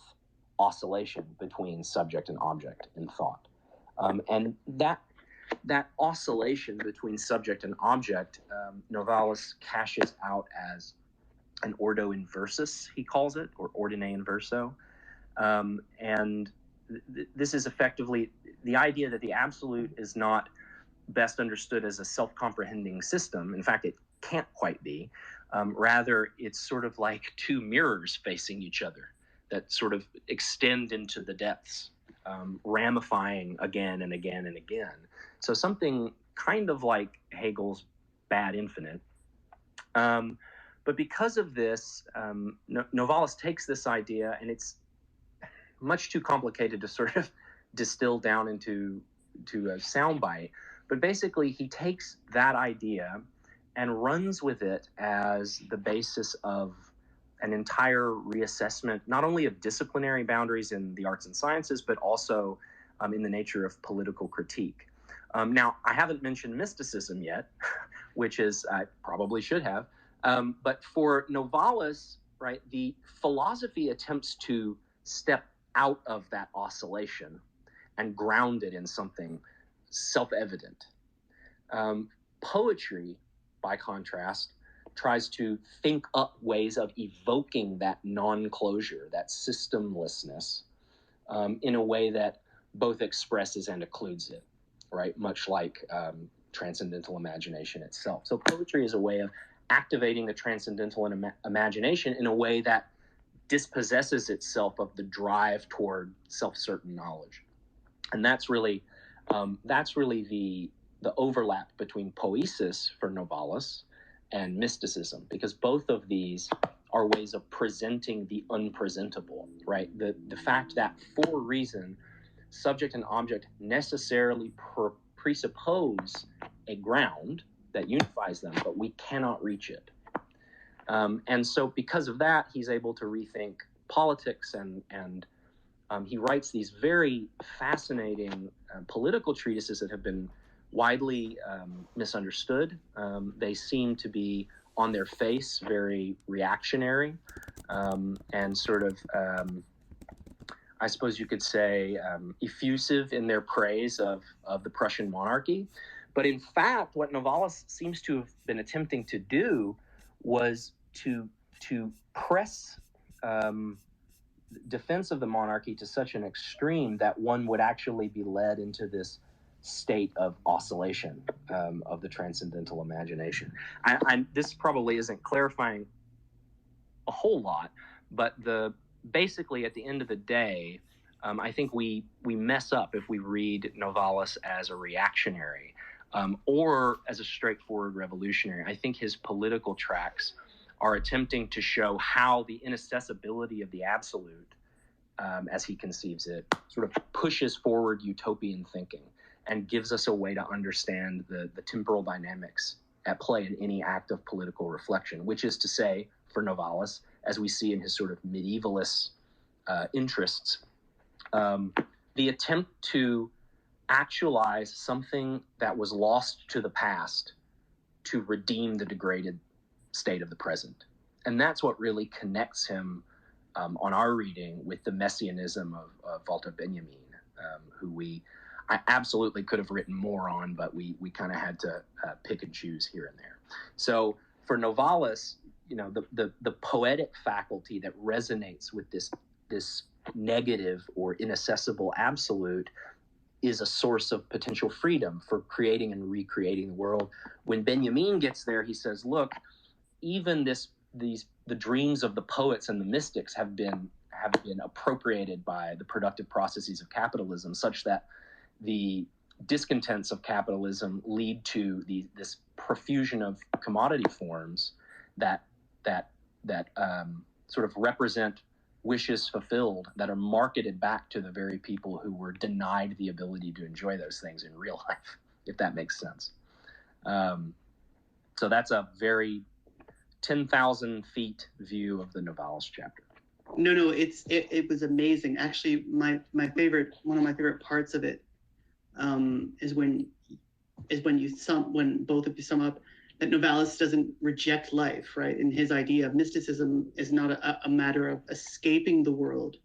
oscillation between subject and object in thought. And that oscillation between subject and object, Novalis cashes out as an ordo inversus, he calls it, or ordine inverso. And this is effectively the idea that the absolute is not best understood as a self-comprehending system. In fact, it can't quite be. Rather, it's sort of like two mirrors facing each other that sort of extend into the depths, ramifying again and again and again. So something kind of like Hegel's bad infinite. But because of this, Novalis takes this idea, and it's much too complicated to sort of distill down into a soundbite. But basically, he takes that idea and runs with it as the basis of an entire reassessment, not only of disciplinary boundaries in the arts and sciences, but also in the nature of political critique. Now, I haven't mentioned mysticism yet, which is, I probably should have. But for Novalis, right, the philosophy attempts to step out of that oscillation and grounded in something self-evident. Poetry, by contrast, tries to think up ways of evoking that non-closure, that systemlessness, in a way that both expresses and occludes it, right? Much like transcendental imagination itself. So poetry is a way of activating the transcendental imagination in a way that dispossesses itself of the drive toward self-certain knowledge. And that's really the overlap between poesis for Novalis and mysticism, because both of these are ways of presenting the unpresentable, right? The fact that for reason, subject and object necessarily presuppose a ground that unifies them, but we cannot reach it. And so because of that, he's able to rethink politics, and he writes these very fascinating political treatises that have been widely misunderstood. They seem to be on their face very reactionary, and sort of, I suppose you could say, effusive in their praise of the Prussian monarchy. But in fact, what Novalis seems to have been attempting to do was to press defense of the monarchy to such an extreme that one would actually be led into this state of oscillation of the transcendental imagination. This probably isn't clarifying a whole lot, but basically at the end of the day, I think we mess up if we read Novalis as a reactionary or as a straightforward revolutionary. I think his political tracks are attempting to show how the inaccessibility of the absolute, as he conceives it, sort of pushes forward utopian thinking and gives us a way to understand the temporal dynamics at play in any act of political reflection, which is to say, for Novalis, as we see in his sort of medievalist interests, the attempt to actualize something that was lost to the past to redeem the degraded state of the present. And that's what really connects him on our reading with the messianism of Walter Benjamin, who I absolutely could have written more on, but we kind of had to pick and choose here and there. So for Novalis, the poetic faculty that resonates with this negative or inaccessible absolute is a source of potential freedom for creating and recreating the world. When Benjamin gets there, he says, look, even the dreams of the poets and the mystics have been appropriated by the productive processes of capitalism, such that the discontents of capitalism lead to this profusion of commodity forms that sort of represent wishes fulfilled that are marketed back to the very people who were denied the ability to enjoy those things in real life, if that makes sense. So that's a very 10,000 feet view of the Novalis chapter. No, it was amazing. Actually, one of my favorite parts of it is when both of you sum up that Novalis doesn't reject life, right? And his idea of mysticism is not a matter of escaping the world,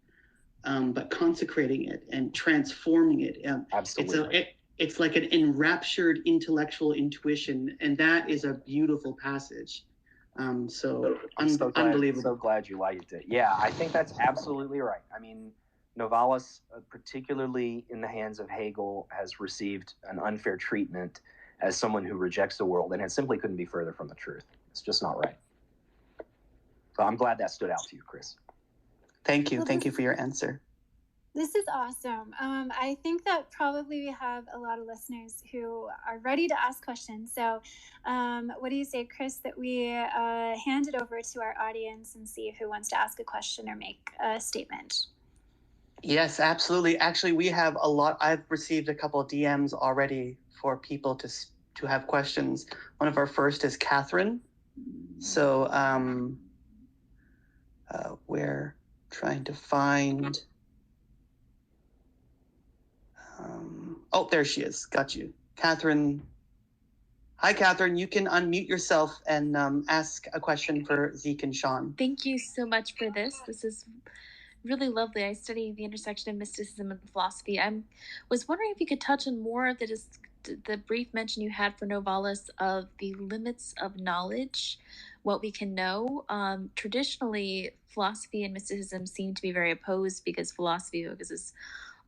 but consecrating it and transforming it. Absolutely. It's like an enraptured intellectual intuition, and that is a beautiful passage. I'm so unbelievable. So glad you liked it. Yeah, I think that's absolutely right. I mean, Novalis, particularly in the hands of Hegel, has received an unfair treatment as someone who rejects the world, and it simply couldn't be further from the truth. It's just not right. So I'm glad that stood out to you, Chris. Thank you. Thank you for your answer. This is awesome. I think that probably we have a lot of listeners who are ready to ask questions. So what do you say, Chris, that we hand it over to our audience and see who wants to ask a question or make a statement? Yes, absolutely. Actually, we have a lot. I've received a couple of DMs already for people to have questions. One of our first is Catherine. So we're trying to find... oh, there she is. Got you. Catherine. Hi, Catherine. You can unmute yourself and ask a question for Zeke and Sean. Thank you so much for this. This is really lovely. I study the intersection of mysticism and philosophy. I was wondering if you could touch on more of the brief mention you had for Novalis of the limits of knowledge, what we can know. Traditionally, philosophy and mysticism seem to be very opposed because philosophy focuses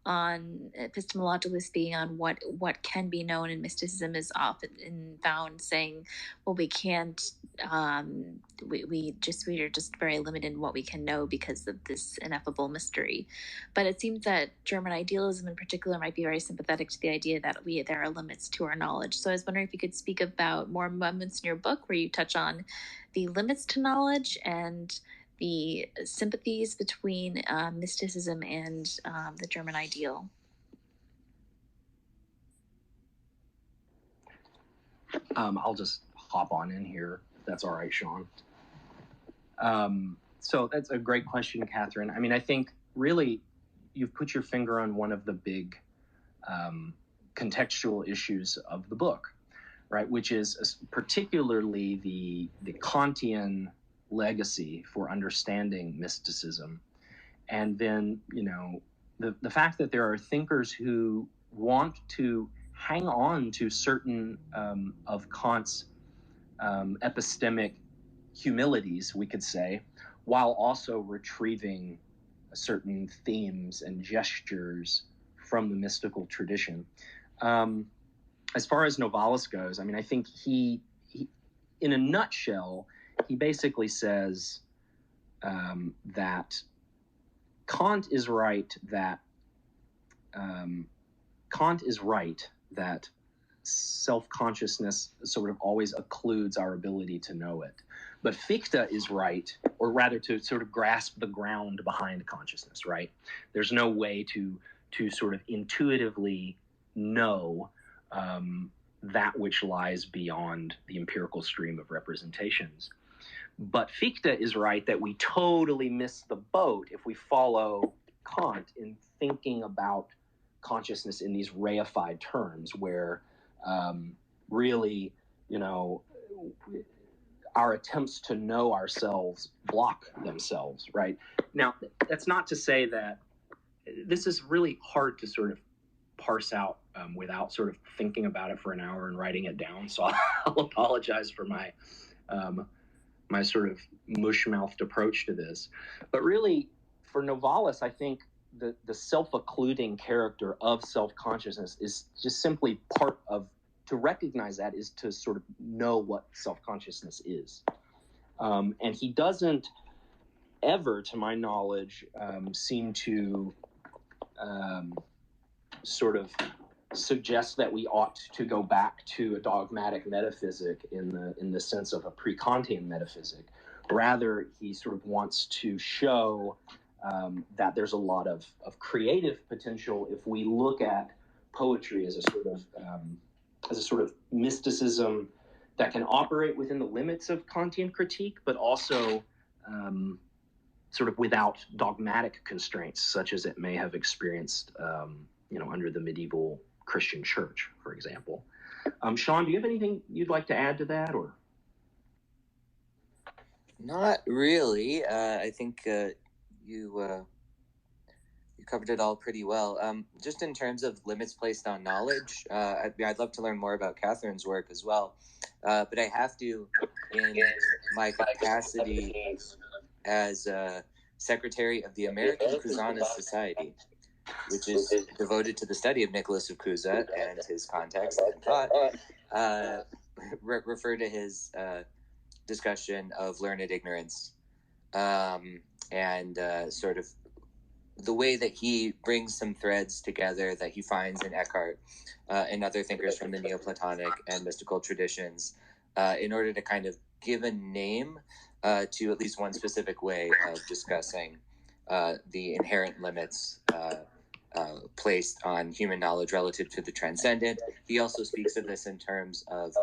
on, epistemologically speaking, on what can be known, and mysticism is often found saying, well, we can't, we are just very limited in what we can know because of this ineffable mystery. But it seems that German idealism in particular might be very sympathetic to the idea that there are limits to our knowledge. So I was wondering if you could speak about more moments in your book where you touch on the limits to knowledge and the sympathies between mysticism and the German ideal. I'll just hop on in here, if that's all right, Sean. So that's a great question, Catherine. I mean, I think really you've put your finger on one of the big contextual issues of the book, right? Which is particularly the Kantian legacy for understanding mysticism. And then, the fact that there are thinkers who want to hang on to certain of Kant's epistemic humilities, we could say, while also retrieving certain themes and gestures from the mystical tradition. As far as Novalis goes, I mean, I think he in a nutshell, he basically says that Kant is right that self-consciousness sort of always occludes our ability to know it. But Fichte is right, or rather to sort of grasp the ground behind consciousness, right? There's no way to sort of intuitively know that which lies beyond the empirical stream of representations. But Fichte is right that we totally miss the boat if we follow Kant in thinking about consciousness in these reified terms where really, our attempts to know ourselves block themselves, right? Now, that's not to say that this is really hard to sort of parse out without sort of thinking about it for an hour and writing it down. So I'll apologize for my my sort of mush-mouthed approach to this. But really, for Novalis, I think the self-occluding character of self-consciousness is just simply part of, to recognize that is to sort of know what self-consciousness is. And he doesn't ever, to my knowledge, seem to sort of suggest that we ought to go back to a dogmatic metaphysic in the sense of a pre-Kantian metaphysic. Rather, he sort of wants to show that there's a lot of creative potential if we look at poetry as a sort of mysticism that can operate within the limits of Kantian critique, but also sort of without dogmatic constraints, such as it may have experienced, under the medieval Christian church, for example. Sean, do you have anything you'd like to add to that, or? Not really. I think you covered it all pretty well. Just in terms of limits placed on knowledge, I'd love to learn more about Catherine's work as well. But I have to, in my capacity as secretary of the American Cusanist Society, which is devoted to the study of Nicholas of Cusa and his context and thought, refer to his discussion of learned ignorance and sort of the way that he brings some threads together that he finds in Eckhart and other thinkers from the Neoplatonic and mystical traditions in order to kind of give a name to at least one specific way of discussing the inherent limits placed on human knowledge relative to the transcendent. He also speaks of this in terms of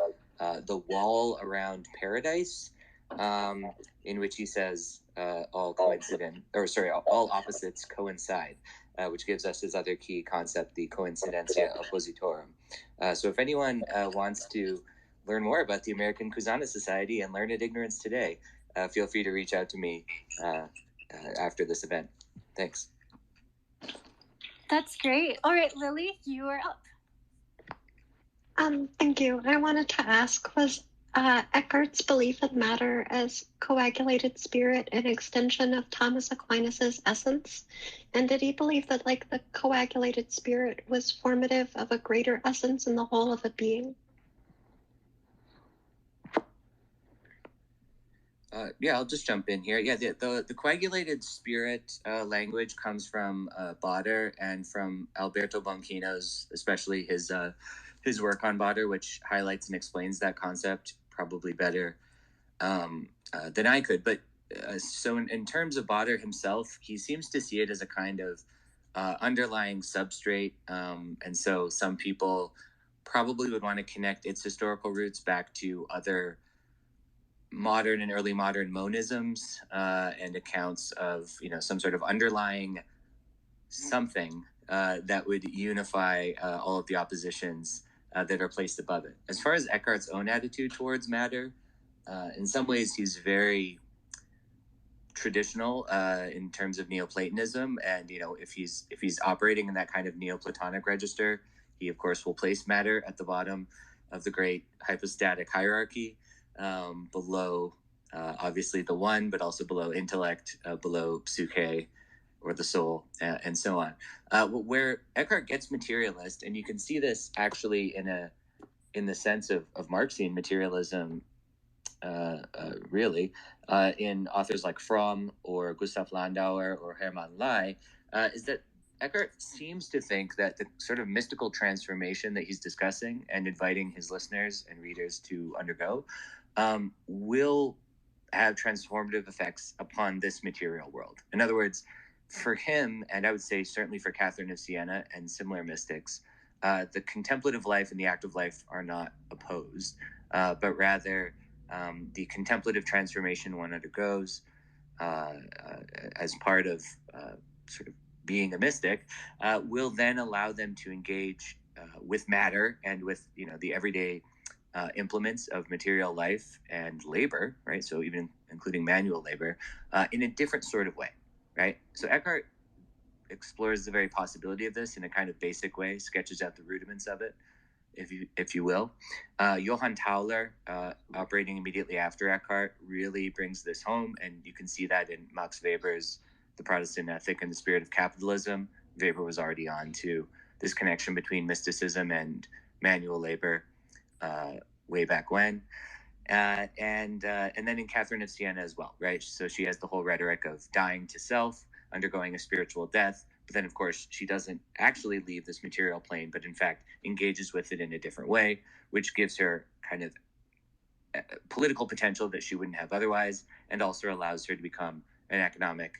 the wall around paradise, in which he says all opposites coincide, which gives us his other key concept, the coincidentia oppositorum. So if anyone wants to learn more about the American Cusanist Society and learned ignorance today, feel free to reach out to me after this event. Thanks. That's great. All right, Lily, you are up. Thank you. I wanted to ask, was Eckhart's belief in matter as coagulated spirit an extension of Thomas Aquinas's essence? And did he believe that, like, the coagulated spirit was formative of a greater essence in the whole of a being? Yeah, I'll just jump in here. Yeah, the coagulated spirit language comes from Bader and from Alberto Bonchino's, especially his work on Bader, which highlights and explains that concept probably better than I could. But so in terms of Bader himself, he seems to see it as a kind of underlying substrate. And so some people probably would want to connect its historical roots back to other modern and early modern monisms and accounts of some sort of underlying something that would unify all of the oppositions that are placed above it. As far as Eckhart's own attitude towards matter, in some ways he's very traditional in terms of Neoplatonism, and if he's operating in that kind of Neoplatonic register, he of course will place matter at the bottom of the great hypostatic hierarchy, below obviously the one, but also below intellect, below psyche or the soul, and so on. Where Eckhart gets materialist, and you can see this actually in the sense of Marxian materialism, really, in authors like Fromm or Gustav Landauer or Hermann Lai, is that Eckhart seems to think that the sort of mystical transformation that he's discussing and inviting his listeners and readers to undergo will have transformative effects upon this material world. In other words, for him, and I would say certainly for Catherine of Siena and similar mystics, the contemplative life and the active life are not opposed, but rather the contemplative transformation one undergoes as part of sort of being a mystic will then allow them to engage with matter and with the everyday implements of material life and labor, right? So even including manual labor in a different sort of way, right? So Eckhart explores the very possibility of this in a kind of basic way, sketches out the rudiments of it, if you will. Johann Tauler, operating immediately after Eckhart, really brings this home, and you can see that in Max Weber's The Protestant Ethic and the Spirit of Capitalism. Weber was already on to this connection between mysticism and manual labor way back when. And then in Catherine of Siena as well, right? So she has the whole rhetoric of dying to self, undergoing a spiritual death, but then of course she doesn't actually leave this material plane, but in fact engages with it in a different way, which gives her kind of political potential that she wouldn't have otherwise, and also allows her to become an economic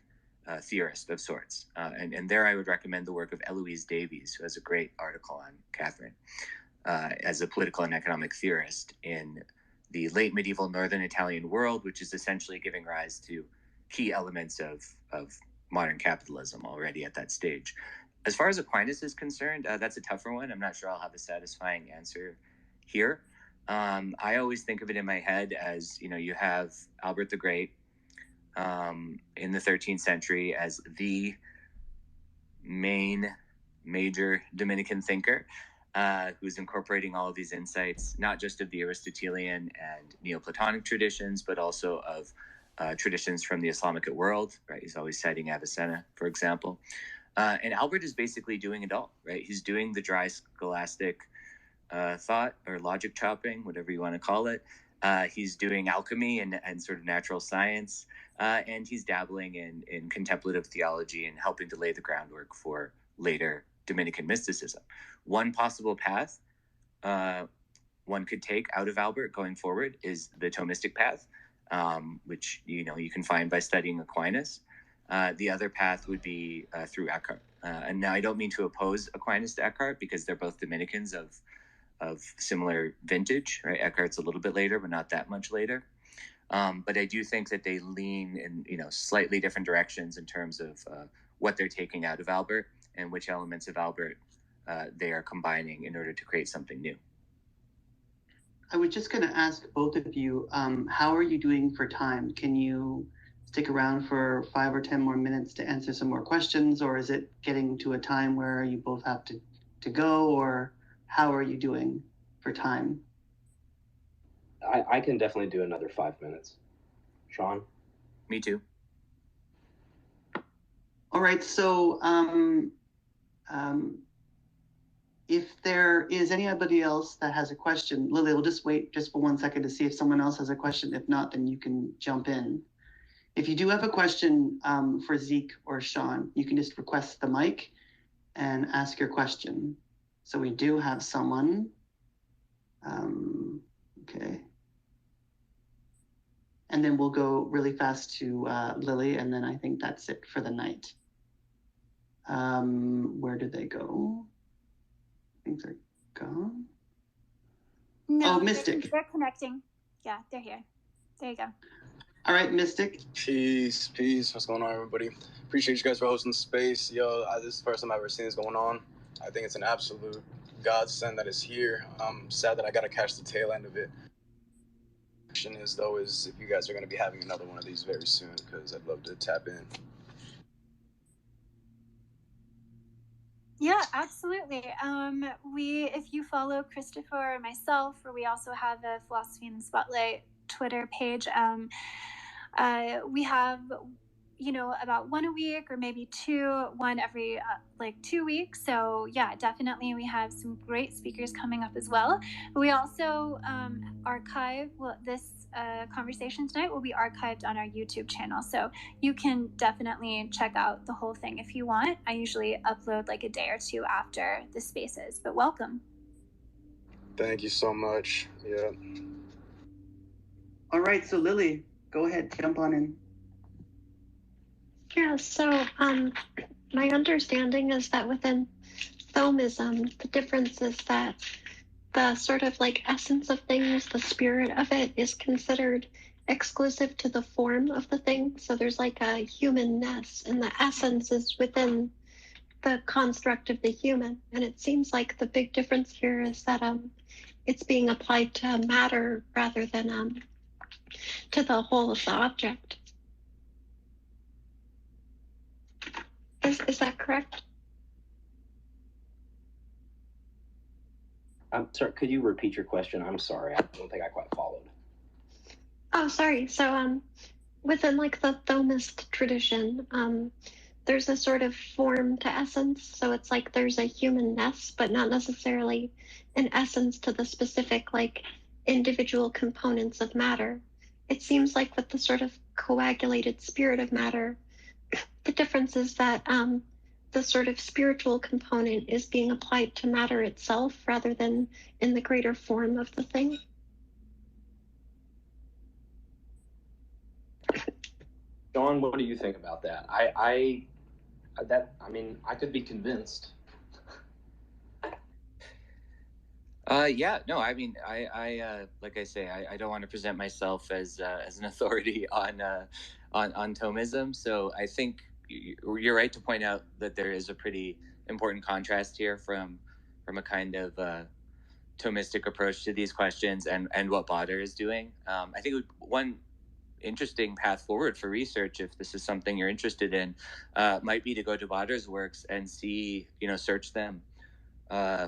theorist of sorts. And there I would recommend the work of Eloise Davies, who has a great article on Catherine as a political and economic theorist in the late medieval northern Italian world, which is essentially giving rise to key elements of modern capitalism already at that stage. As far as Aquinas is concerned, that's a tougher one. I'm not sure I'll have a satisfying answer here. I always think of it in my head as, you have Albert the Great in the 13th century as the major Dominican thinker, who's incorporating all of these insights, not just of the Aristotelian and Neoplatonic traditions, but also of traditions from the Islamic world, right? He's always citing Avicenna, for example. And Albert is basically doing it all, right? He's doing the dry scholastic thought or logic chopping, whatever you want to call it. He's doing alchemy and sort of natural science, and he's dabbling in contemplative theology and helping to lay the groundwork for later Dominican mysticism. One possible path one could take out of Albert going forward is the Thomistic path, which you can find by studying Aquinas. The other path would be through Eckhart. And now I don't mean to oppose Aquinas to Eckhart, because they're both Dominicans of similar vintage, right? Eckhart's a little bit later, but not that much later. But I do think that they lean in slightly different directions in terms of what they're taking out of Albert and which elements of Albert they are combining in order to create something new. I was just going to ask both of you, how are you doing for time? Can you stick around for 5 or 10 more minutes to answer some more questions, or is it getting to a time where you both have to go, or how are you doing for time? I can definitely do another 5 minutes. Sean? Me too. All right, so if there is anybody else that has a question, Lily, we'll just wait just for 1 second to see if someone else has a question. If not, then you can jump in. If you do have a question for Zeke or Sean, you can just request the mic and ask your question. So we do have someone. Okay. And then we'll go really fast to Lily, and then I think that's it for the night. Where did they go? I think they're gone. No, Oh, Mystic. They're connecting. Yeah, they're here. There you go. All right, Mystic. Peace. What's going on, everybody? Appreciate you guys for hosting the space. Yo, this is the first time I've ever seen this going on. I think it's an absolute godsend that it's here. I'm sad that I got to catch the tail end of it. Question is, though, is if you guys are going to be having another one of these very soon, because I'd love to tap in. Yeah, absolutely. If you follow Christopher or myself, or we also have a Philosophy in the Spotlight Twitter page, we have, about one a week or maybe one every 2 weeks. So yeah, definitely we have some great speakers coming up as well. But we also archive, this conversation tonight will be archived on our YouTube channel. So you can definitely check out the whole thing if you want. I usually upload a day or two after the spaces, but welcome. Thank you so much. Yeah. All right, so Lily, go ahead, jump on in. Yeah, so my understanding is that within Thomism, the difference is that the sort of essence of things, the spirit of it, is considered exclusive to the form of the thing. So there's a humanness, and the essence is within the construct of the human. And it seems like the big difference here is that it's being applied to matter rather than to the whole of the object. Is that correct? I'm sorry, could you repeat your question? I'm sorry, I don't think I quite followed. Oh, sorry. So within the Thomist tradition, there's a sort of form to essence. So it's there's a humanness, but not necessarily an essence to the specific individual components of matter. It seems with the sort of coagulated spirit of matter, the difference is that the sort of spiritual component is being applied to matter itself rather than in the greater form of the thing. John, what do you think about that? I could be convinced. Yeah, no, I mean, I like I say, I don't want to present myself as an authority on Thomism. So I think you're right to point out that there is a pretty important contrast here from a kind of Thomistic approach to these questions and what Baader is doing. I think one interesting path forward for research, if this is something you're interested in, might be to go to Baader's works and see, search them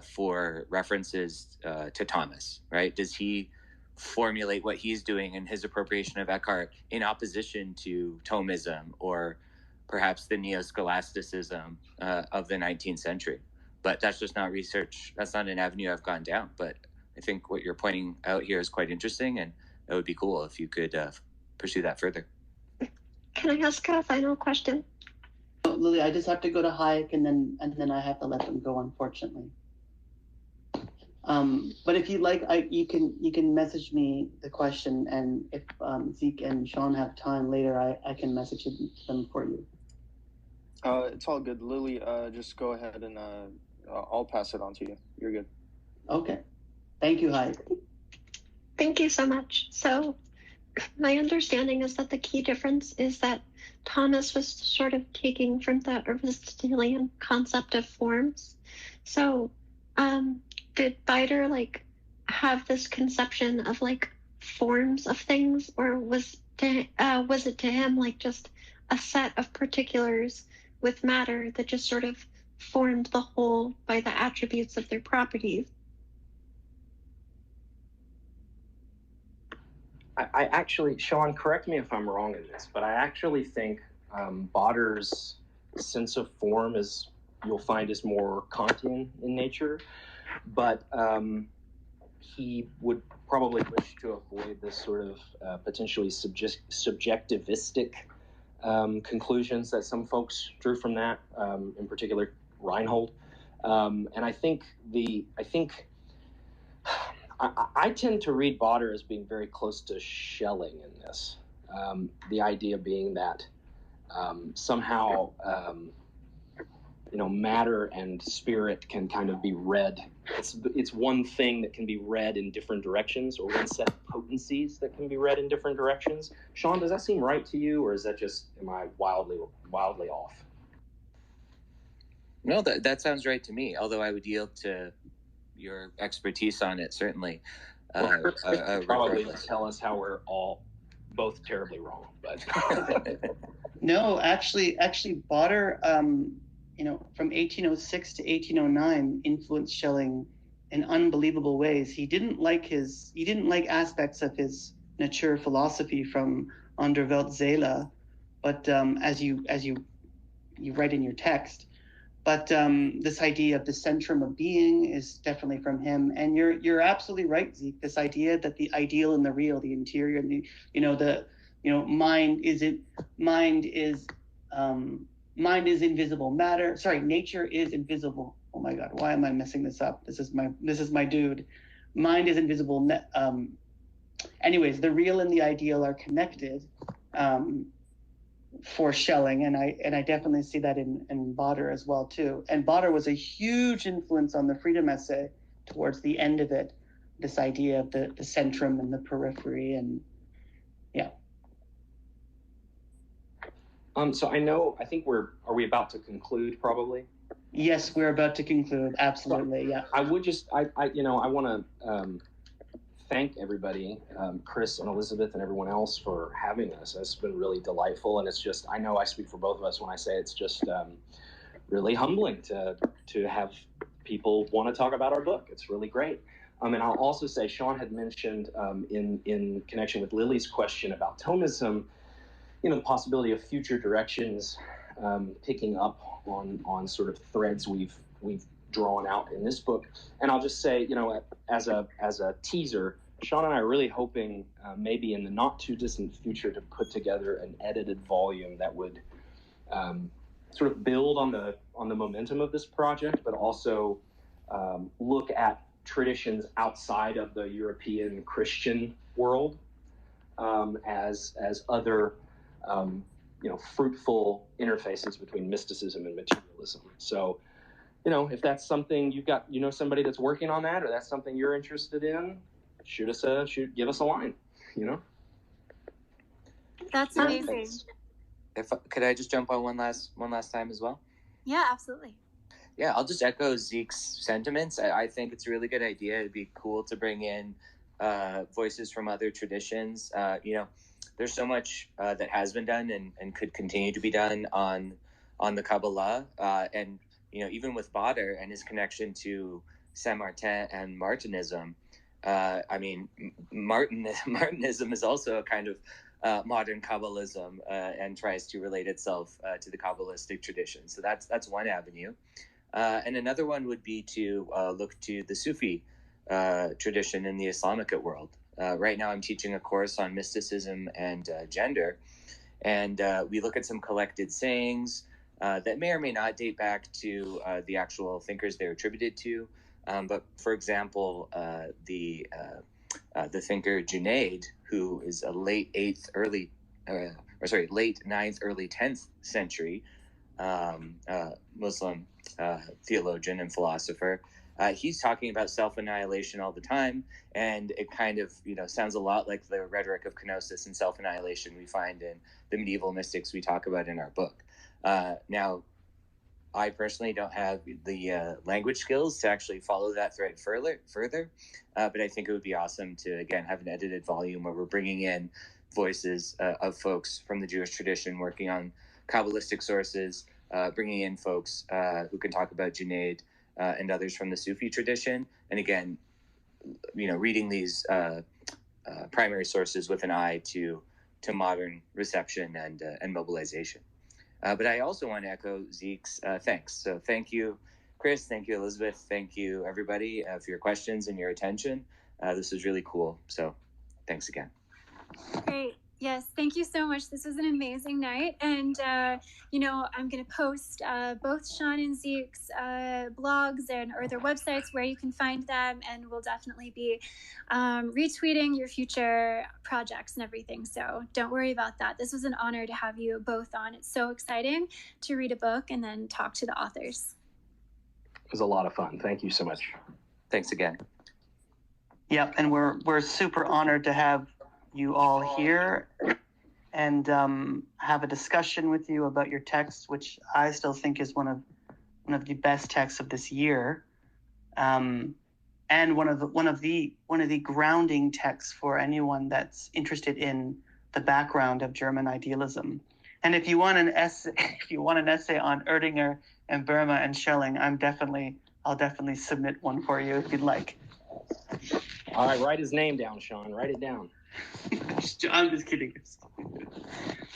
for references to Thomas, right? Does he formulate what he's doing in his appropriation of Eckhart in opposition to Thomism or perhaps the neo-scholasticism of the 19th century? But that's just not research. That's not an avenue I've gone down. But I think what you're pointing out here is quite interesting, and it would be cool if you could pursue that further. Can I ask a final question? Lily, I just have to go to Hayek, and then I have to let them go, unfortunately. But if you'd like, you can message me the question, and if Zeke and Sean have time later, I can message them for you. It's all good, Lily. Just go ahead and I'll pass it on to you. You're good. Okay. Thank you, Hayek. Thank you so much. So my understanding is that the key difference is that Thomas was sort of taking from the Aristotelian concept of forms. So did Baader have this conception of forms of things, or was was it to him like just a set of particulars with matter that just sort of formed the whole by the attributes of their properties? I actually, Sean, correct me if I'm wrong in this, but I actually think Baader's sense of form is, you'll find, is more Kantian in nature, but he would probably wish to avoid this sort of potentially subjectivistic conclusions that some folks drew from that, in particular Reinhold. And I think I tend to read Baader as being very close to Schelling in this. The idea being that somehow, matter and spirit can kind of be read. It's one thing that can be read in different directions, or one set of potencies that can be read in different directions. Sean, does that seem right to you, or is that just, am I wildly off? No, that sounds right to me, although I would yield to your expertise on it, certainly. Probably tell us how we're all both terribly wrong, but No, actually, Baader, from 1806 to 1809, influenced Schelling in unbelievable ways. He didn't like aspects of his Natur philosophy from Onderweltseele, but as you write in your text. But this idea of the centrum of being is definitely from him. And you're absolutely right, Zeke. This idea that the ideal and the real, the interior and mind is invisible matter. Sorry, nature is invisible. Oh my God, why am I messing this up? This is my dude. Mind is invisible. Anyways, the real and the ideal are connected. For Schelling, and I definitely see that in Baader as well too. And Baader was a huge influence on the freedom essay towards the end of it. This idea of the centrum and the periphery, and yeah. So I think are we about to conclude probably? Yes, we're about to conclude. Absolutely, yeah. I would just I want to thank everybody, Chris and Elisabeth and everyone else, for having us. It's been really delightful, and it's just, I know I speak for both of us when I say it's just really humbling to have people want to talk about our book. It's really great. And I'll also say, Sean had mentioned in connection with Lily's question about Thomism, the possibility of future directions picking up on sort of threads we've drawn out in this book. And I'll just say, as a teaser, Sean and I are really hoping maybe in the not too distant future to put together an edited volume that would sort of build on the momentum of this project, but also look at traditions outside of the European Christian world as other fruitful interfaces between mysticism and materialism. So, if that's something you've got, somebody that's working on that, or that's something you're interested in, give us a line, That's amazing. Could I just jump on one last time as well? Yeah, absolutely. Yeah, I'll just echo Zeke's sentiments. I think it's a really good idea. It'd be cool to bring in voices from other traditions. There's so much that has been done and could continue to be done on the Kabbalah, and even with Baader and his connection to Saint Martin and Martinism. Martinism is also a kind of modern Kabbalism and tries to relate itself to the Kabbalistic tradition. So that's one avenue. And another one would be to look to the Sufi tradition in the Islamic world. Right now I'm teaching a course on mysticism and gender, and we look at some collected sayings that may or may not date back to the actual thinkers they're attributed to. But for example, the thinker Junaid, who is a late 9th, early 10th century Muslim theologian and philosopher, he's talking about self-annihilation all the time, and it kind of sounds a lot like the rhetoric of kenosis and self-annihilation we find in the medieval mystics we talk about in our book. Now, I personally don't have the language skills to actually follow that thread further, but I think it would be awesome to, again, have an edited volume where we're bringing in voices of folks from the Jewish tradition working on Kabbalistic sources, bringing in folks who can talk about Junaid and others from the Sufi tradition. And again, reading these primary sources with an eye to modern reception and mobilization. But I also want to echo Zeke's thanks. So thank you, Chris. Thank you, Elisabeth. Thank you, everybody, for your questions and your attention. This was really cool. So thanks again. Great. Yes, thank you so much. This was an amazing night. And, I'm going to post both Sean and Zeke's blogs or their websites where you can find them. And we'll definitely be retweeting your future projects and everything. So don't worry about that. This was an honor to have you both on. It's so exciting to read a book and then talk to the authors. It was a lot of fun. Thank you so much. Thanks again. Yep, and we're super honored to have you all here and have a discussion with you about your text, which I still think is one of the best texts of this year, and one of the grounding texts for anyone that's interested in the background of German idealism. And if you want an essay on Erdinger and Burma and Schilling, I'll definitely submit one for you if you'd like. All right, write his name down, Sean. Write it down. I'm just kidding.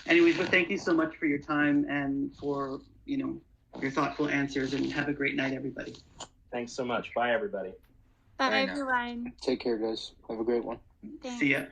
Anyways, but thank you so much for your time and for your thoughtful answers, and have a great night, everybody. Thanks so much. Bye, everybody. Bye, everyone. Take care, guys. Have a great one. Thanks. See ya.